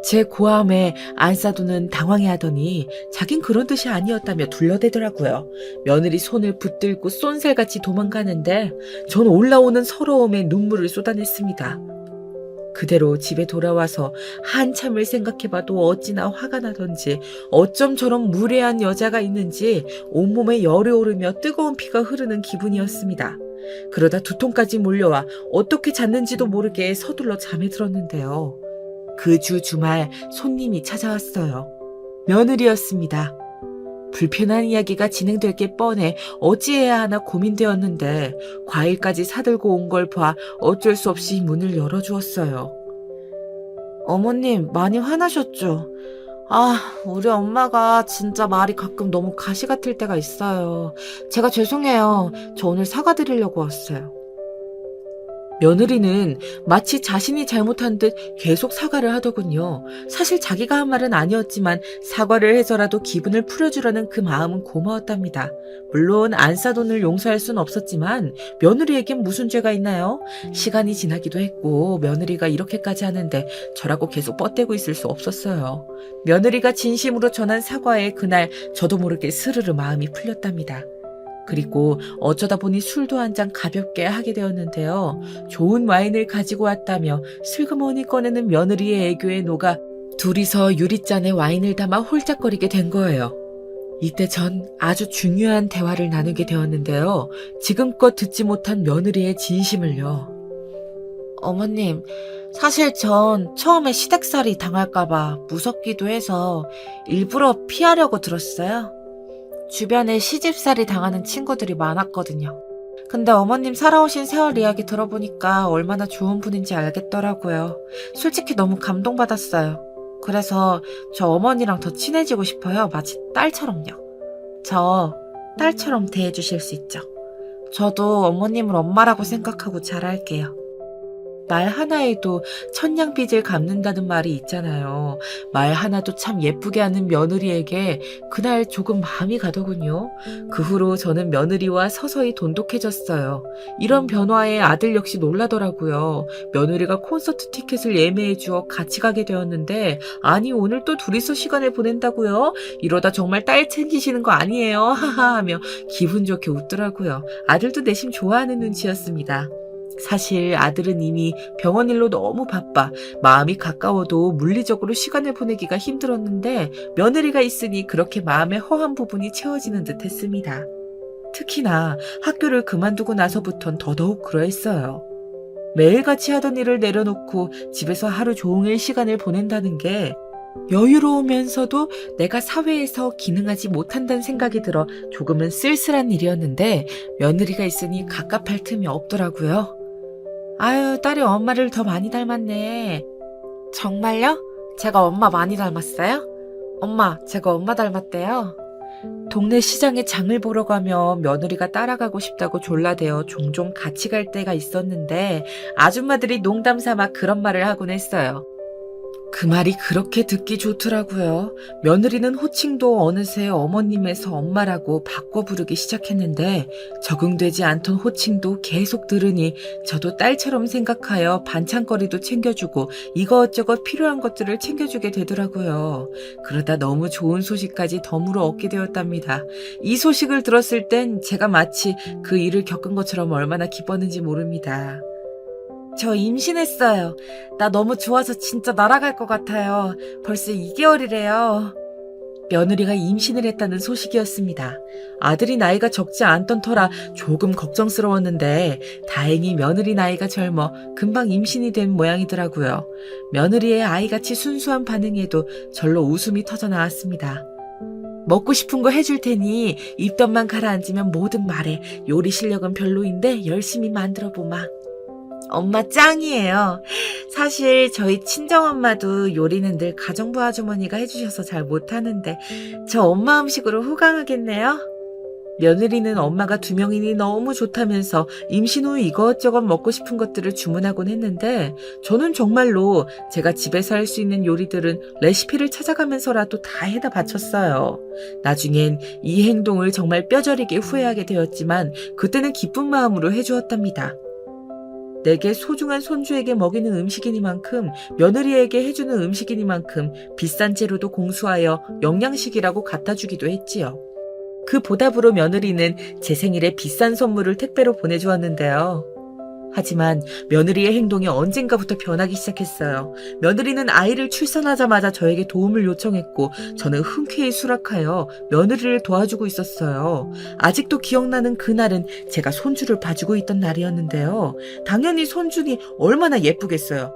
제 고함에 안사도는 당황해하더니 자긴 그런 뜻이 아니었다며 둘러대더라고요. 며느리 손을 붙들고 쏜살같이 도망가는데 전 올라오는 서러움에 눈물을 쏟아냈습니다. 그대로 집에 돌아와서 한참을 생각해봐도 어찌나 화가 나던지 어쩜 저런 무례한 여자가 있는지 온몸에 열이 오르며 뜨거운 피가 흐르는 기분이었습니다. 그러다 두통까지 몰려와 어떻게 잤는지도 모르게 서둘러 잠에 들었는데요. 그 주 주말 손님이 찾아왔어요. 며느리였습니다. 불편한 이야기가 진행될 게 뻔해 어찌해야 하나 고민되었는데 과일까지 사들고 온 걸 봐 어쩔 수 없이 문을 열어주었어요. 어머님 많이 화나셨죠? 우리 엄마가 진짜 말이 가끔 너무 가시 같을 때가 있어요. 제가 죄송해요. 저 오늘 사과드리려고 왔어요. 며느리는 마치 자신이 잘못한 듯 계속 사과를 하더군요. 사실 자기가 한 말은 아니었지만 사과를 해서라도 기분을 풀어주려는 그 마음은 고마웠답니다. 물론 안사돈을 용서할 순 없었지만 며느리에겐 무슨 죄가 있나요? 시간이 지나기도 했고 며느리가 이렇게까지 하는데 저라고 계속 뻗대고 있을 수 없었어요. 며느리가 진심으로 전한 사과에 그날 저도 모르게 스르르 마음이 풀렸답니다. 그리고 어쩌다 보니 술도 한 잔 가볍게 하게 되었는데요. 좋은 와인을 가지고 왔다며 슬그머니 꺼내는 며느리의 애교에 녹아 둘이서 유리잔에 와인을 담아 홀짝거리게 된 거예요. 이때 전 아주 중요한 대화를 나누게 되었는데요. 지금껏 듣지 못한 며느리의 진심을요. 어머님, 사실 전 처음에 시댁살이 당할까봐 무섭기도 해서 일부러 피하려고 들었어요. 주변에 시집살이 당하는 친구들이 많았거든요. 근데 어머님 살아오신 세월 이야기 들어보니까 얼마나 좋은 분인지 알겠더라고요. 솔직히 너무 감동받았어요. 그래서 저 어머니랑 더 친해지고 싶어요. 마치 딸처럼요. 저 딸처럼 대해주실 수 있죠? 저도 어머님을 엄마라고 생각하고 잘할게요. 말 하나에도 천냥빚을 갚는다는 말이 있잖아요. 말 하나도 참 예쁘게 하는 며느리에게 그날 조금 마음이 가더군요. 그 후로 저는 며느리와 서서히 돈독해졌어요. 이런 변화에 아들 역시 놀라더라고요. 며느리가 콘서트 티켓을 예매해 주어 같이 가게 되었는데 아니 오늘 또 둘이서 시간을 보낸다고요? 이러다 정말 딸 챙기시는 거 아니에요? 하하 하며 기분 좋게 웃더라고요. 아들도 내심 좋아하는 눈치였습니다. 사실 아들은 이미 병원 일로 너무 바빠 마음이 가까워도 물리적으로 시간을 보내기가 힘들었는데 며느리가 있으니 그렇게 마음의 허한 부분이 채워지는 듯 했습니다. 특히나 학교를 그만두고 나서부턴 더더욱 그러했어요. 매일같이 하던 일을 내려놓고 집에서 하루 종일 시간을 보낸다는 게 여유로우면서도 내가 사회에서 기능하지 못한다는 생각이 들어 조금은 쓸쓸한 일이었는데 며느리가 있으니 갑갑할 틈이 없더라고요. 아유, 딸이 엄마를 더 많이 닮았네. 정말요? 제가 엄마 많이 닮았어요? 엄마, 제가 엄마 닮았대요. 동네 시장에 장을 보러 가며 며느리가 따라가고 싶다고 졸라대어 종종 같이 갈 때가 있었는데 아줌마들이 농담 삼아 그런 말을 하곤 했어요. 그 말이 그렇게 듣기 좋더라고요. 며느리는 호칭도 어느새 어머님에서 엄마라고 바꿔 부르기 시작했는데 적응되지 않던 호칭도 계속 들으니 저도 딸처럼 생각하여 반찬거리도 챙겨주고 이것저것 필요한 것들을 챙겨주게 되더라고요. 그러다 너무 좋은 소식까지 덤으로 얻게 되었답니다. 이 소식을 들었을 땐 제가 마치 그 일을 겪은 것처럼 얼마나 기뻤는지 모릅니다. 저 임신했어요. 나 너무 좋아서 진짜 날아갈 것 같아요. 벌써 2개월이래요. 며느리가 임신을 했다는 소식이었습니다. 아들이 나이가 적지 않던 터라 조금 걱정스러웠는데 다행히 며느리 나이가 젊어 금방 임신이 된 모양이더라고요. 며느리의 아이같이 순수한 반응에도 절로 웃음이 터져 나왔습니다. 먹고 싶은 거 해줄 테니 입덧만 가라앉으면 뭐든 말해. 요리 실력은 별로인데 열심히 만들어 보마. 엄마 짱이에요. 사실 저희 친정엄마도 요리는 늘 가정부 아주머니가 해주셔서 잘 못하는데 저 엄마 음식으로 호강하겠네요. 며느리는 엄마가 2명이니 너무 좋다면서 임신 후 이것저것 먹고 싶은 것들을 주문하곤 했는데 저는 정말로 제가 집에서 할 수 있는 요리들은 레시피를 찾아가면서라도 다 해다 바쳤어요. 나중엔 이 행동을 정말 뼈저리게 후회하게 되었지만 그때는 기쁜 마음으로 해주었답니다. 내게 소중한 손주에게 먹이는 음식이니만큼 며느리에게 해주는 음식이니만큼 비싼 재료도 공수하여 영양식이라고 갖다 주기도 했지요. 그 보답으로 며느리는 제 생일에 비싼 선물을 택배로 보내주었는데요. 하지만 며느리의 행동이 언젠가부터 변하기 시작했어요. 며느리는 아이를 출산하자마자 저에게 도움을 요청했고 저는 흔쾌히 수락하여 며느리를 도와주고 있었어요. 아직도 기억나는 그날은 제가 손주를 봐주고 있던 날이었는데요. 당연히 손주니 얼마나 예쁘겠어요.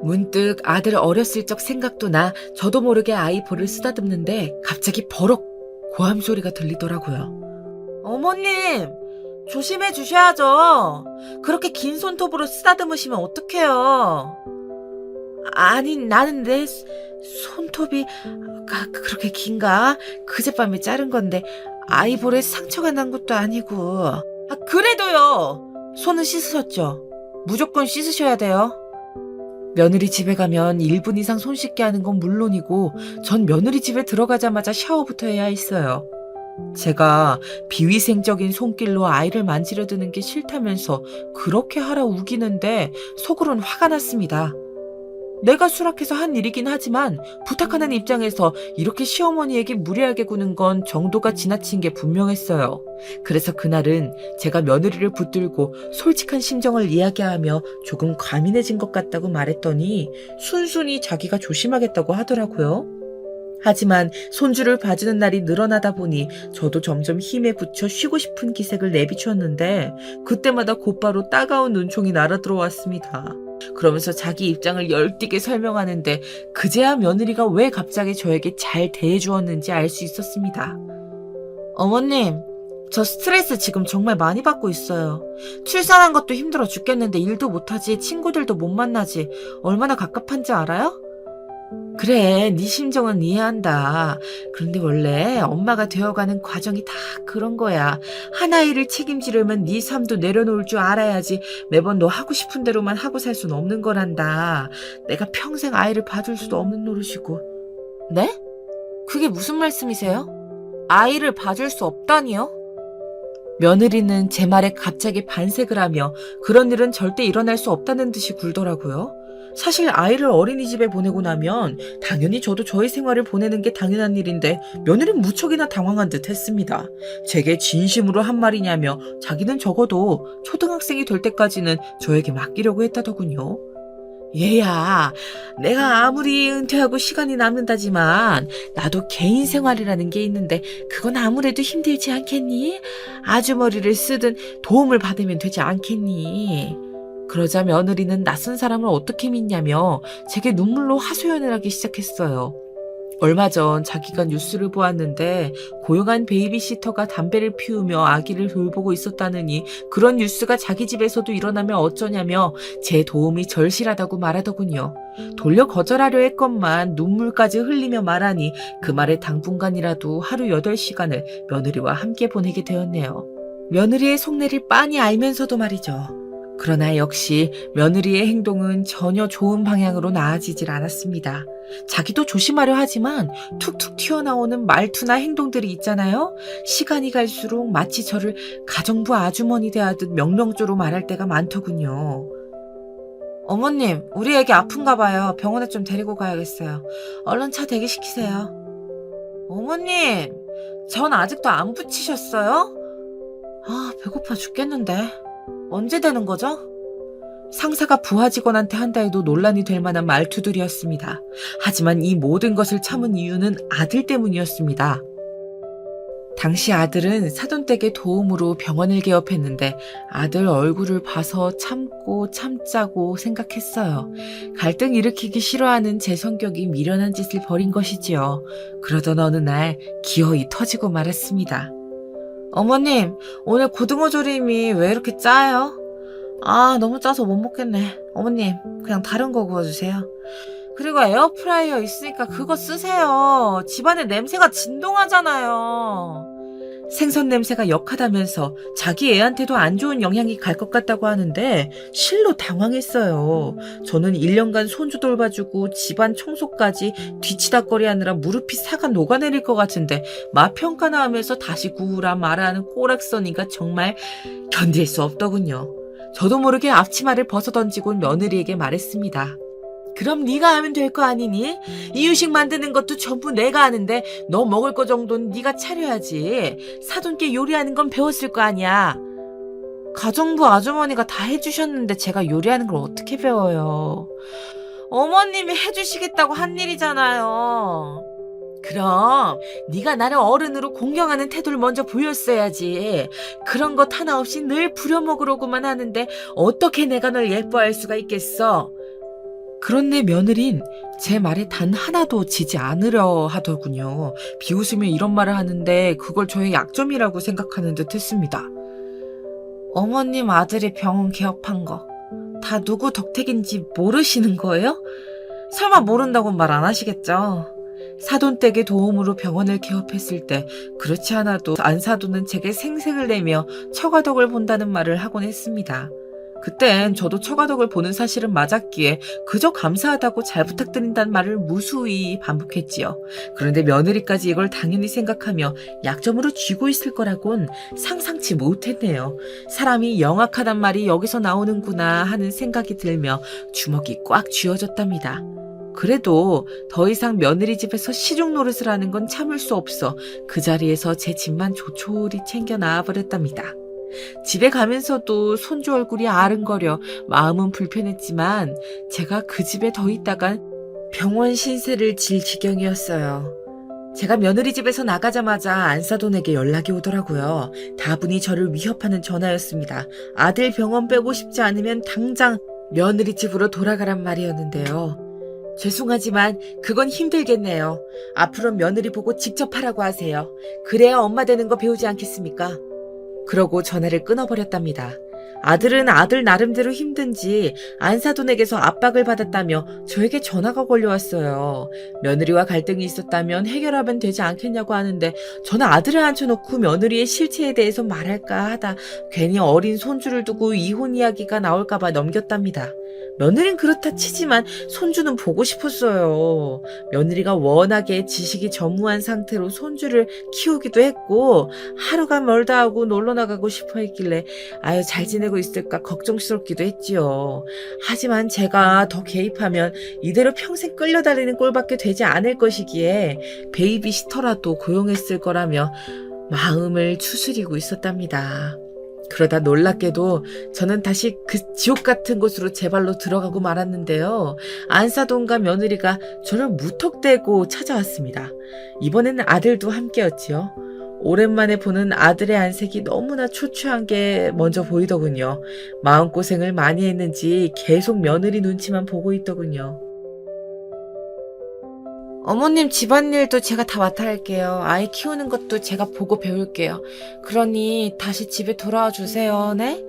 문득 아들 어렸을 적 생각도 나 저도 모르게 아이 볼을 쓰다듬는데 갑자기 버럭 고함 소리가 들리더라고요. 어머님, 조심해 주셔야죠. 그렇게 긴 손톱으로 쓰다듬으시면 어떡해요. 아니, 나는 내 손톱이 그렇게 긴가? 그젯밤에 자른 건데 아이 볼에 상처가 난 것도 아니고. 그래도요. 손은 씻으셨죠? 무조건 씻으셔야 돼요. 며느리 집에 가면 1분 이상 손 씻게 하는 건 물론이고 전 며느리 집에 들어가자마자 샤워부터 해야 했어요. 제가 비위생적인 손길로 아이를 만지려 드는 게 싫다면서 그렇게 하라 우기는데 속으론 화가 났습니다. 내가 수락해서 한 일이긴 하지만 부탁하는 입장에서 이렇게 시어머니에게 무리하게 구는 건 정도가 지나친 게 분명했어요. 그래서 그날은 제가 며느리를 붙들고 솔직한 심정을 이야기하며 조금 과민해진 것 같다고 말했더니 순순히 자기가 조심하겠다고 하더라고요. 하지만 손주를 봐주는 날이 늘어나다 보니 저도 점점 힘에 부쳐 쉬고 싶은 기색을 내비추었는데 그때마다 곧바로 따가운 눈총이 날아들어왔습니다. 그러면서 자기 입장을 열띠게 설명하는데 그제야 며느리가 왜 갑자기 저에게 잘 대해주었는지 알 수 있었습니다. 어머님, 저 스트레스 지금 정말 많이 받고 있어요. 출산한 것도 힘들어 죽겠는데 일도 못하지, 친구들도 못 만나지. 얼마나 갑갑한지 알아요? 그래, 네 심정은 이해한다. 그런데 원래 엄마가 되어가는 과정이 다 그런 거야. 한 아이를 책임지려면 네 삶도 내려놓을 줄 알아야지 매번 너 하고 싶은 대로만 하고 살 수는 없는 거란다. 내가 평생 아이를 봐줄 수도 없는 노릇이고. 네? 그게 무슨 말씀이세요? 아이를 봐줄 수 없다니요? 며느리는 제 말에 갑자기 반색을 하며 그런 일은 절대 일어날 수 없다는 듯이 굴더라고요. 사실 아이를 어린이집에 보내고 나면 당연히 저도 저의 생활을 보내는 게 당연한 일인데 며느리는 무척이나 당황한 듯 했습니다. 제게 진심으로 한 말이냐며 자기는 적어도 초등학생이 될 때까지는 저에게 맡기려고 했다더군요. 얘야, 내가 아무리 은퇴하고 시간이 남는다지만 나도 개인 생활이라는 게 있는데 그건 아무래도 힘들지 않겠니? 아주머니를 쓰든 도움을 받으면 되지 않겠니? 그러자 며느리는 낯선 사람을 어떻게 믿냐며 제게 눈물로 하소연을 하기 시작했어요. 얼마 전 자기가 뉴스를 보았는데 고용한 베이비시터가 담배를 피우며 아기를 돌보고 있었다느니 그런 뉴스가 자기 집에서도 일어나면 어쩌냐며 제 도움이 절실하다고 말하더군요. 돌려 거절하려 했건만 눈물까지 흘리며 말하니 그 말에 당분간이라도 하루 8시간을 며느리와 함께 보내게 되었네요. 며느리의 속내를 빤히 알면서도 말이죠. 그러나 역시 며느리의 행동은 전혀 좋은 방향으로 나아지질 않았습니다. 자기도 조심하려 하지만 툭툭 튀어나오는 말투나 행동들이 있잖아요. 시간이 갈수록 마치 저를 가정부 아주머니 대하듯 명령조로 말할 때가 많더군요. 어머님, 우리 애기 아픈가 봐요. 병원에 좀 데리고 가야겠어요. 얼른 차 대기시키세요. 어머님, 전 아직도 안 붙이셨어요? 아, 배고파 죽겠는데. 언제 되는 거죠? 상사가 부하 직원한테 한다 해도 논란이 될 만한 말투들이었습니다. 하지만 이 모든 것을 참은 이유는 아들 때문이었습니다. 당시 아들은 사돈댁의 도움으로 병원을 개업했는데 아들 얼굴을 봐서 참고 참자고 생각했어요. 갈등 일으키기 싫어하는 제 성격이 미련한 짓을 벌인 것이지요. 그러던 어느 날 기어이 터지고 말았습니다. 어머님, 오늘 고등어 조림이 왜 이렇게 짜요? 아, 너무 짜서 못 먹겠네. 어머님, 그냥 다른 거 구워주세요. 그리고 에어프라이어 있으니까 그거 쓰세요. 집안에 냄새가 진동하잖아요. 생선 냄새가 역하다면서 자기 애한테도 안 좋은 영향이 갈 것 같다고 하는데 실로 당황했어요. 저는 1년간 손주 돌봐주고 집안 청소까지 뒤치다꺼리하느라 무릎이 사가 녹아내릴 것 같은데 맛 평가나 하면서 다시 구우라 말하는 꼬락서니가 정말 견딜 수 없더군요. 저도 모르게 앞치마를 벗어던지고 며느리에게 말했습니다. 그럼 네가 하면 될 거 아니니? 이유식 만드는 것도 전부 내가 하는데 너 먹을 거 정도는 네가 차려야지. 사돈께 요리하는 건 배웠을 거 아니야. 가정부 아주머니가 다 해주셨는데 제가 요리하는 걸 어떻게 배워요? 어머님이 해주시겠다고 한 일이잖아요. 그럼 네가 나를 어른으로 공경하는 태도를 먼저 보였어야지. 그런 것 하나 없이 늘 부려먹으려고만 하는데 어떻게 내가 널 예뻐할 수가 있겠어? 그런데 며느린 제 말에 단 하나도 지지 않으려 하더군요. 비웃으며 이런 말을 하는데 그걸 저의 약점이라고 생각하는 듯 했습니다. 어머님 아들이 병원 개업한 거 다 누구 덕택인지 모르시는 거예요? 설마 모른다고 말 안 하시겠죠? 사돈댁의 도움으로 병원을 개업했을 때 그렇지 않아도 안사돈은 제게 생색을 내며 처가덕을 본다는 말을 하곤 했습니다. 그땐 저도 처가덕을 보는 사실은 맞았기에 그저 감사하다고 잘 부탁드린다는 말을 무수히 반복했지요. 그런데 며느리까지 이걸 당연히 생각하며 약점으로 쥐고 있을 거라곤 상상치 못했네요. 사람이 영악하단 말이 여기서 나오는구나 하는 생각이 들며 주먹이 꽉 쥐어졌답니다. 그래도 더 이상 며느리 집에서 시중 노릇을 하는 건 참을 수 없어 그 자리에서 제 집만 조촐히 챙겨 나와버렸답니다. 집에 가면서도 손주 얼굴이 아른거려 마음은 불편했지만 제가 그 집에 더 있다간 병원 신세를 질 지경이었어요. 제가 며느리 집에서 나가자마자 안사돈에게 연락이 오더라고요. 다분히 저를 위협하는 전화였습니다. 아들 병원 빼고 싶지 않으면 당장 며느리 집으로 돌아가란 말이었는데요. 죄송하지만 그건 힘들겠네요. 앞으로 며느리 보고 직접 하라고 하세요. 그래야 엄마 되는 거 배우지 않겠습니까? 그러고 전화를 끊어버렸답니다. 아들은 아들 나름대로 힘든지 안사돈에게서 압박을 받았다며 저에게 전화가 걸려왔어요. 며느리와 갈등이 있었다면 해결하면 되지 않겠냐고 하는데 저는 아들을 앉혀놓고 며느리의 실체에 대해서 말할까 하다 괜히 어린 손주를 두고 이혼 이야기가 나올까봐 넘겼답니다. 며느리는 그렇다 치지만 손주는 보고 싶었어요. 며느리가 워낙에 지식이 전무한 상태로 손주를 키우기도 했고 하루가 멀다 하고 놀러 나가고 싶어 했길래 아유 잘 지내고 있을까 걱정스럽기도 했지요. 하지만 제가 더 개입하면 이대로 평생 끌려다니는 꼴밖에 되지 않을 것이기에 베이비시터라도 고용했을 거라며 마음을 추스리고 있었답니다. 그러다 놀랍게도 저는 다시 그 지옥 같은 곳으로 제 발로 들어가고 말았는데요. 안사돈과 며느리가 저를 무턱대고 찾아왔습니다. 이번에는 아들도 함께였지요. 오랜만에 보는 아들의 안색이 너무나 초췌한 게 먼저 보이더군요. 마음고생을 많이 했는지 계속 며느리 눈치만 보고 있더군요. 어머님 집안일도 제가 다 맡아 할게요. 아이 키우는 것도 제가 보고 배울게요. 그러니 다시 집에 돌아와 주세요. 네?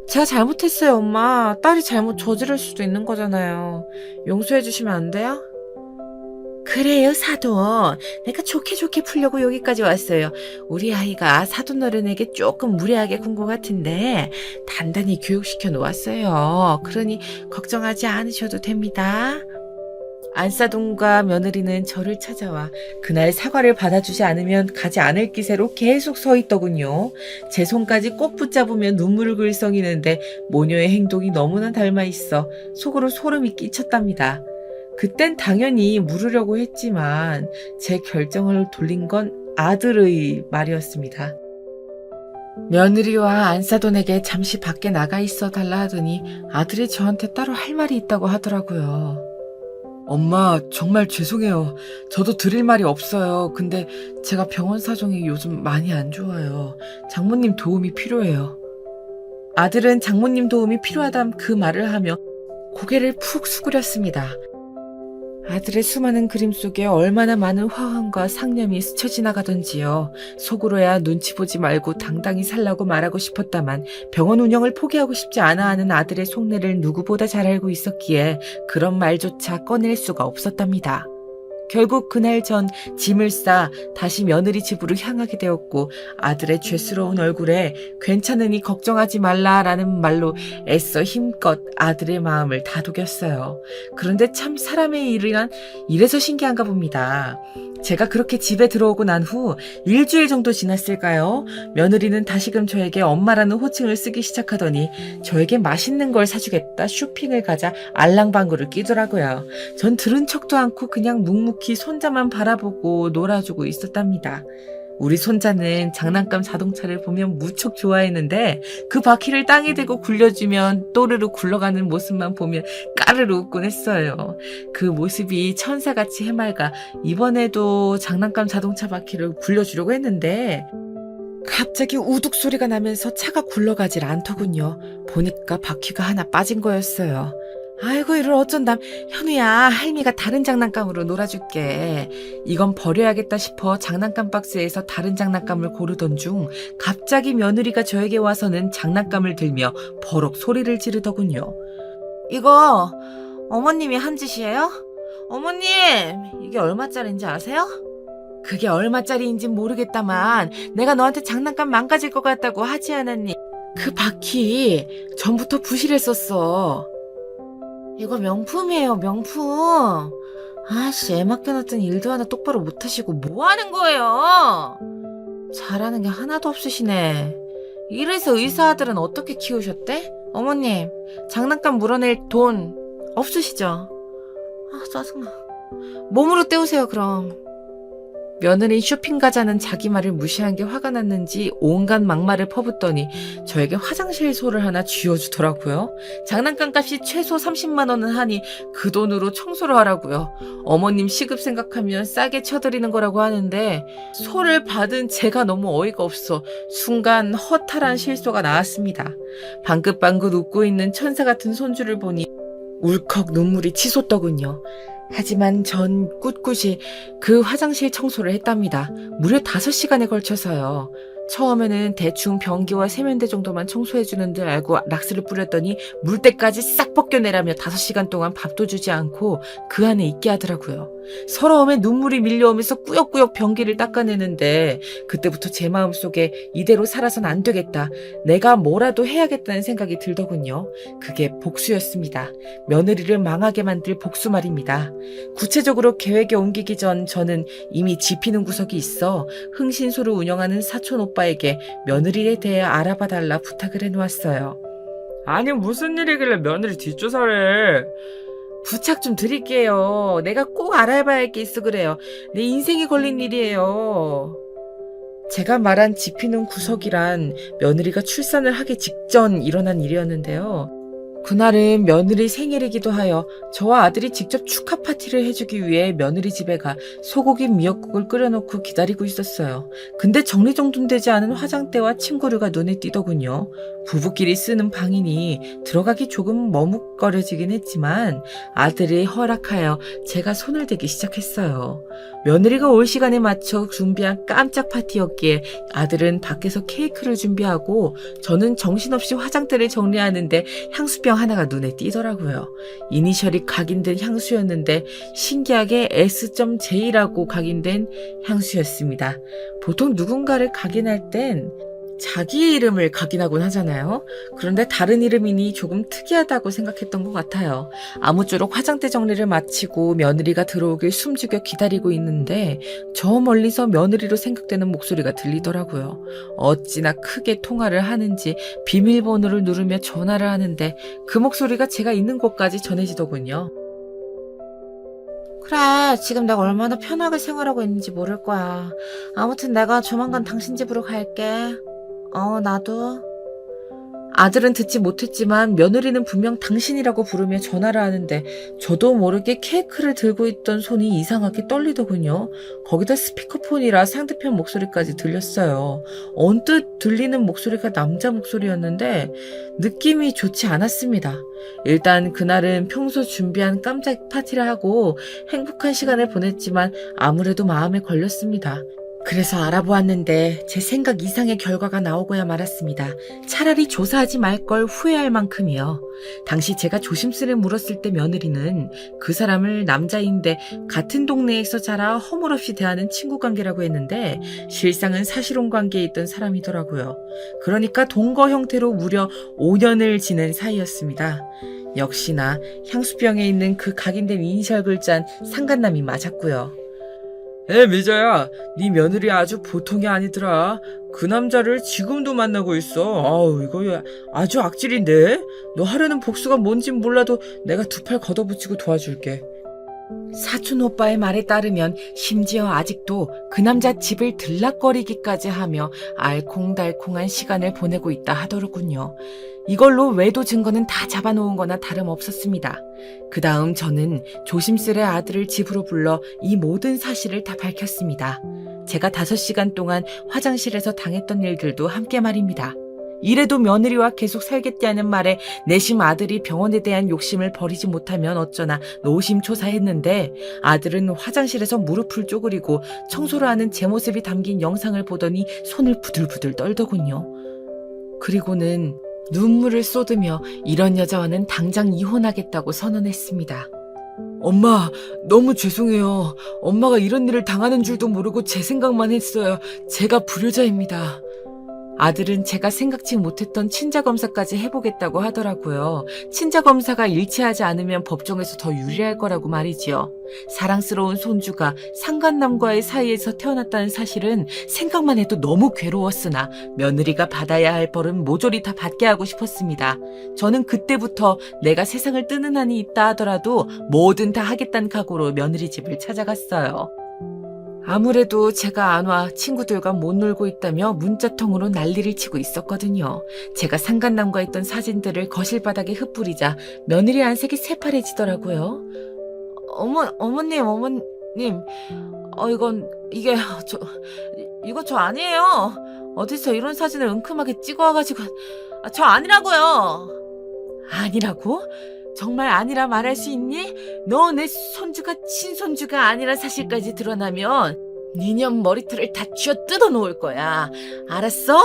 제가 잘못했어요, 엄마. 딸이 잘못 저지를 수도 있는 거잖아요. 용서해 주시면 안 돼요? 그래요, 사돈. 내가 좋게 풀려고 여기까지 왔어요. 우리 아이가 사돈 어른에게 조금 무례하게 군 것 같은데 단단히 교육시켜 놓았어요. 그러니 걱정하지 않으셔도 됩니다. 안사돈과 며느리는 저를 찾아와 그날 사과를 받아주지 않으면 가지 않을 기세로 계속 서 있더군요. 제 손까지 꼭 붙잡으며 눈물을 글썽이는데 모녀의 행동이 너무나 닮아 있어 속으로 소름이 끼쳤답니다. 그땐 당연히 물으려고 했지만 제 결정을 돌린 건 아들의 말이었습니다. 며느리와 안사돈에게 잠시 밖에 나가 있어 달라 하더니 아들이 저한테 따로 할 말이 있다고 하더라고요. 엄마, 정말 죄송해요. 저도 드릴 말이 없어요. 근데 제가 병원 사정이 요즘 많이 안 좋아요. 장모님 도움이 필요해요. 아들은 장모님 도움이 필요하다는 그 말을 하며 고개를 푹 수그렸습니다. 아들의 수많은 그림 속에 얼마나 많은 화환과 상념이 스쳐 지나가던지요. 속으로야 눈치 보지 말고 당당히 살라고 말하고 싶었다만 병원 운영을 포기하고 싶지 않아 하는 아들의 속내를 누구보다 잘 알고 있었기에 그런 말조차 꺼낼 수가 없었답니다. 결국 그날 전 짐을 싸 다시 며느리 집으로 향하게 되었고 아들의 죄스러운 얼굴에 괜찮으니 걱정하지 말라라는 말로 애써 힘껏 아들의 마음을 다독였어요. 그런데 참 사람의 일이란 이래서 신기한가 봅니다. 제가 그렇게 집에 들어오고 난 후 일주일 정도 지났을까요? 며느리는 다시금 저에게 엄마라는 호칭을 쓰기 시작하더니 저에게 맛있는 걸 사주겠다 쇼핑을 가자 알랑방구를 끼더라고요. 전 들은 척도 않고 그냥 묵묵히 손자만 바라보고 놀아주고 있었답니다. 우리 손자는 장난감 자동차를 보면 무척 좋아했는데 그 바퀴를 땅에 대고 굴려주면 또르르 굴러가는 모습만 보면 까르르 웃곤 했어요. 그 모습이 천사같이 해맑아 이번에도 장난감 자동차 바퀴를 굴려주려고 했는데 갑자기 우둑 소리가 나면서 차가 굴러가질 않더군요. 보니까 바퀴가 하나 빠진 거였어요. 아이고 이를 어쩐담. 현우야, 할미가 다른 장난감으로 놀아줄게. 이건 버려야겠다 싶어 장난감 박스에서 다른 장난감을 고르던 중 갑자기 며느리가 저에게 와서는 장난감을 들며 버럭 소리를 지르더군요. 이거 어머님이 한 짓이에요? 어머님, 이게 얼마짜리인지 아세요? 그게 얼마짜리인진 모르겠다만 내가 너한테 장난감 망가질 것 같다고 하지 않았니? 그 바퀴 전부터 부실했었어. 이거 명품이에요, 명품. 아씨, 애 맡겨놨더니 일도 하나 똑바로 못하시고 뭐 하는 거예요? 잘하는 게 하나도 없으시네. 이래서 의사 아들은 어떻게 키우셨대? 어머님, 장난감 물어낼 돈 없으시죠? 아, 짜증나. 몸으로 때우세요, 그럼. 며느리 쇼핑 가자는 자기 말을 무시한 게 화가 났는지 온갖 막말을 퍼붓더니 저에게 화장실소를 하나 쥐어주더라고요. 장난감 값이 최소 30만 원은 하니 그 돈으로 청소를 하라고요. 어머님 시급 생각하면 싸게 쳐드리는 거라고 하는데 소를 받은 제가 너무 어이가 없어 순간 허탈한 실소가 나왔습니다. 방긋방긋 웃고 있는 천사 같은 손주를 보니 울컥 눈물이 치솟더군요. 하지만 전 꿋꿋이 그 화장실 청소를 했답니다. 무려 5시간에 걸쳐서요. 처음에는 대충 변기와 세면대 정도만 청소해주는 줄 알고 락스를 뿌렸더니 물때까지 싹 벗겨내라며 5시간 동안 밥도 주지 않고 그 안에 있게 하더라고요. 서러움에 눈물이 밀려오면서 꾸역꾸역 변기를 닦아내는데 그때부터 제 마음속에 이대로 살아선 안 되겠다. 내가 뭐라도 해야겠다는 생각이 들더군요. 그게 복수였습니다. 며느리를 망하게 만들 복수 말입니다. 구체적으로 계획에 옮기기 전 저는 이미 지피는 구석이 있어 흥신소를 운영하는 사촌 오빠에게 며느리에 대해 알아봐달라 부탁을 해놓았어요. 아니, 무슨 일이길래 며느리 뒷조사를. 부탁 좀 드릴게요. 내가 꼭 알아봐야 할 게 있어 그래요. 내 인생이 걸린 일이에요. 제가 말한 지피는 구석이란 며느리가 출산을 하기 직전 일어난 일이었는데요. 그날은 며느리 생일이기도 하여 저와 아들이 직접 축하 파티를 해주기 위해 며느리 집에 가 소고기 미역국을 끓여놓고 기다리고 있었어요. 근데 정리정돈되지 않은 화장대와 침구류가 눈에 띄더군요. 부부끼리 쓰는 방이니 들어가기 조금 머뭇거려지긴 했지만 아들이 허락하여 제가 손을 대기 시작했어요. 며느리가 올 시간에 맞춰 준비한 깜짝 파티였기에 아들은 밖에서 케이크를 준비하고 저는 정신없이 화장대를 정리하는데 향수병 하나가 눈에 띄더라고요. 이니셜이 각인된 향수였는데 신기하게 S.J라고 각인된 향수였습니다. 보통 누군가를 각인할 땐 자기 이름을 각인하곤 하잖아요. 그런데 다른 이름이니 조금 특이하다고 생각했던 것 같아요. 아무쪼록 화장대 정리를 마치고 며느리가 들어오길 숨죽여 기다리고 있는데 저 멀리서 며느리로 생각되는 목소리가 들리더라고요. 어찌나 크게 통화를 하는지 비밀번호를 누르며 전화를 하는데 그 목소리가 제가 있는 곳까지 전해지더군요. 그래, 지금 내가 얼마나 편하게 생활하고 있는지 모를 거야. 아무튼 내가 조만간 당신 집으로 갈게. 나도. 아들은 듣지 못했지만 며느리는 분명 당신이라고 부르며 전화를 하는데 저도 모르게 케이크를 들고 있던 손이 이상하게 떨리더군요. 거기다 스피커폰이라 상대편 목소리까지 들렸어요. 언뜻 들리는 목소리가 남자 목소리였는데 느낌이 좋지 않았습니다. 일단 그날은 평소 준비한 깜짝 파티를 하고 행복한 시간을 보냈지만 아무래도 마음에 걸렸습니다. 그래서 알아보았는데 제 생각 이상의 결과가 나오고야 말았습니다. 차라리 조사하지 말 걸 후회할 만큼이요. 당시 제가 조심스레 물었을 때 며느리는 그 사람을 남자인데 같은 동네에서 자라 허물없이 대하는 친구 관계라고 했는데 실상은 사실혼 관계에 있던 사람이더라고요. 그러니까 동거 형태로 무려 5년을 지낸 사이였습니다. 역시나 향수병에 있는 그 각인된 이니셜 글자는 상간남이 맞았고요. 미자야, 네 며느리 아주 보통이 아니더라. 그 남자를 지금도 만나고 있어. 아우, 이거 아주 악질인데? 너 하려는 복수가 뭔진 몰라도 내가 2팔 걷어붙이고 도와줄게. 사촌 오빠의 말에 따르면 심지어 아직도 그 남자 집을 들락거리기까지 하며 알콩달콩한 시간을 보내고 있다 하더군요. 이걸로 외도 증거는 다 잡아놓은 거나 다름없었습니다. 그 다음 저는 조심스레 아들을 집으로 불러 이 모든 사실을 다 밝혔습니다. 제가 5시간 동안 화장실에서 당했던 일들도 함께 말입니다. 이래도 며느리와 계속 살겠다는 말에 내심 아들이 병원에 대한 욕심을 버리지 못하면 어쩌나 노심초사했는데 아들은 화장실에서 무릎을 쪼그리고 청소를 하는 제 모습이 담긴 영상을 보더니 손을 부들부들 떨더군요. 그리고는 눈물을 쏟으며 이런 여자와는 당장 이혼하겠다고 선언했습니다. 엄마, 너무 죄송해요. 엄마가 이런 일을 당하는 줄도 모르고 제 생각만 했어요. 제가 불효자입니다. 아들은 제가 생각지 못했던 친자검사까지 해보겠다고 하더라고요. 친자검사가 일치하지 않으면 법정에서 더 유리할 거라고 말이지요. 사랑스러운 손주가 상간남과의 사이에서 태어났다는 사실은 생각만 해도 너무 괴로웠으나 며느리가 받아야 할 벌은 모조리 다 받게 하고 싶었습니다. 저는 그때부터 내가 세상을 뜨는 한이 있다 하더라도 뭐든 다 하겠다는 각오로 며느리 집을 찾아갔어요. 아무래도 제가 안 와 친구들과 못 놀고 있다며 문자통으로 난리를 치고 있었거든요. 제가 상간남과 있던 사진들을 거실 바닥에 흩뿌리자 며느리 안색이 새파래지더라고요. 어머님, 이거 저 아니에요. 어디서 이런 사진을 은큼하게 찍어와가지고, 저 아니라고요. 아니라고? 정말 아니라 말할 수 있니? 너 내 손주가 친손주가 아니란 사실까지 드러나면 니년 머리털을 다 쥐어 뜯어 놓을 거야. 알았어?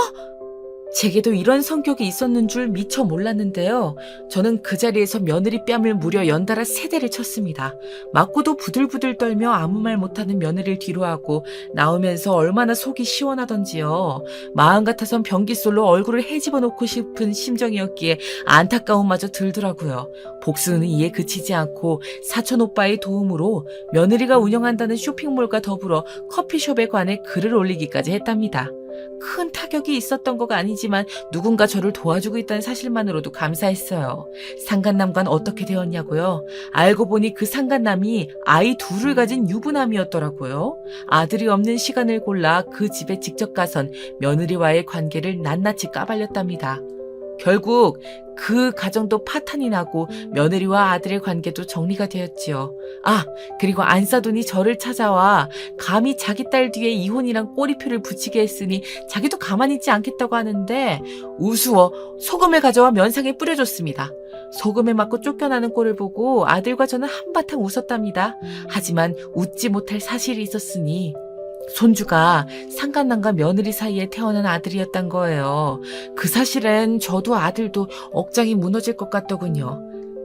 제게도 이런 성격이 있었는 줄 미처 몰랐는데요. 저는 그 자리에서 며느리 뺨을 무려 연달아 3대를 쳤습니다. 맞고도 부들부들 떨며 아무 말 못하는 며느리를 뒤로하고 나오면서 얼마나 속이 시원하던지요. 마음 같아선 변기솔로 얼굴을 헤집어 놓고 싶은 심정이었기에 안타까움마저 들더라고요. 복수는 이에 그치지 않고 사촌 오빠의 도움으로 며느리가 운영한다는 쇼핑몰과 더불어 커피숍에 관해 글을 올리기까지 했답니다. 큰 타격이 있었던 거가 아니지만 누군가 저를 도와주고 있다는 사실만으로도 감사했어요. 상간남과는 어떻게 되었냐고요? 알고 보니 그 상간남이 아이 2을 가진 유부남이었더라고요. 아들이 없는 시간을 골라 그 집에 직접 가선 며느리와의 관계를 낱낱이 까발렸답니다. 결국 그 가정도 파탄이 나고 며느리와 아들의 관계도 정리가 되었지요. 그리고 안사돈이 저를 찾아와 감히 자기 딸 뒤에 이혼이란 꼬리표를 붙이게 했으니 자기도 가만히 있지 않겠다고 하는데 우스워 소금을 가져와 면상에 뿌려줬습니다. 소금에 맞고 쫓겨나는 꼴을 보고 아들과 저는 한바탕 웃었답니다. 하지만 웃지 못할 사실이 있었으니 손주가 상간남과 며느리 사이에 태어난 아들이었단 거예요. 그 사실엔 저도 아들도 억장이 무너질 것 같더군요.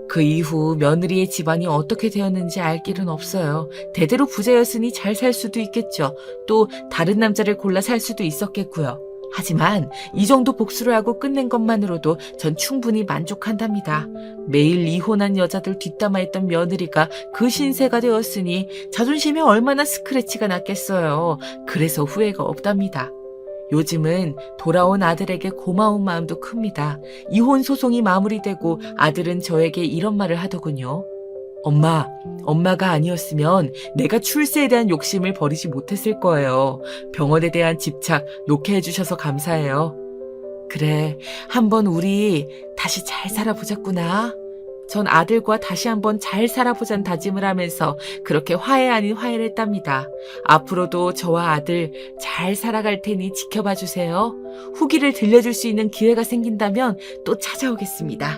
그 이후 며느리의 집안이 어떻게 되었는지 알 길은 없어요. 대대로 부자였으니 잘 살 수도 있겠죠. 또 다른 남자를 골라 살 수도 있었겠고요. 하지만 이 정도 복수를 하고 끝낸 것만으로도 전 충분히 만족한답니다. 매일 이혼한 여자들 뒷담화했던 며느리가 그 신세가 되었으니 자존심에 얼마나 스크래치가 났겠어요. 그래서 후회가 없답니다. 요즘은 돌아온 아들에게 고마운 마음도 큽니다. 이혼 소송이 마무리되고 아들은 저에게 이런 말을 하더군요. 엄마가 아니었으면 내가 출세에 대한 욕심을 버리지 못했을 거예요. 병원에 대한 집착 놓게 해주셔서 감사해요. 그래, 한번 우리 다시 잘 살아보자꾸나. 전 아들과 다시 한번 잘 살아보자는 다짐을 하면서 그렇게 화해 아닌 화해를 했답니다. 앞으로도 저와 아들 잘 살아갈 테니 지켜봐 주세요. 후기를 들려줄 수 있는 기회가 생긴다면 또 찾아오겠습니다.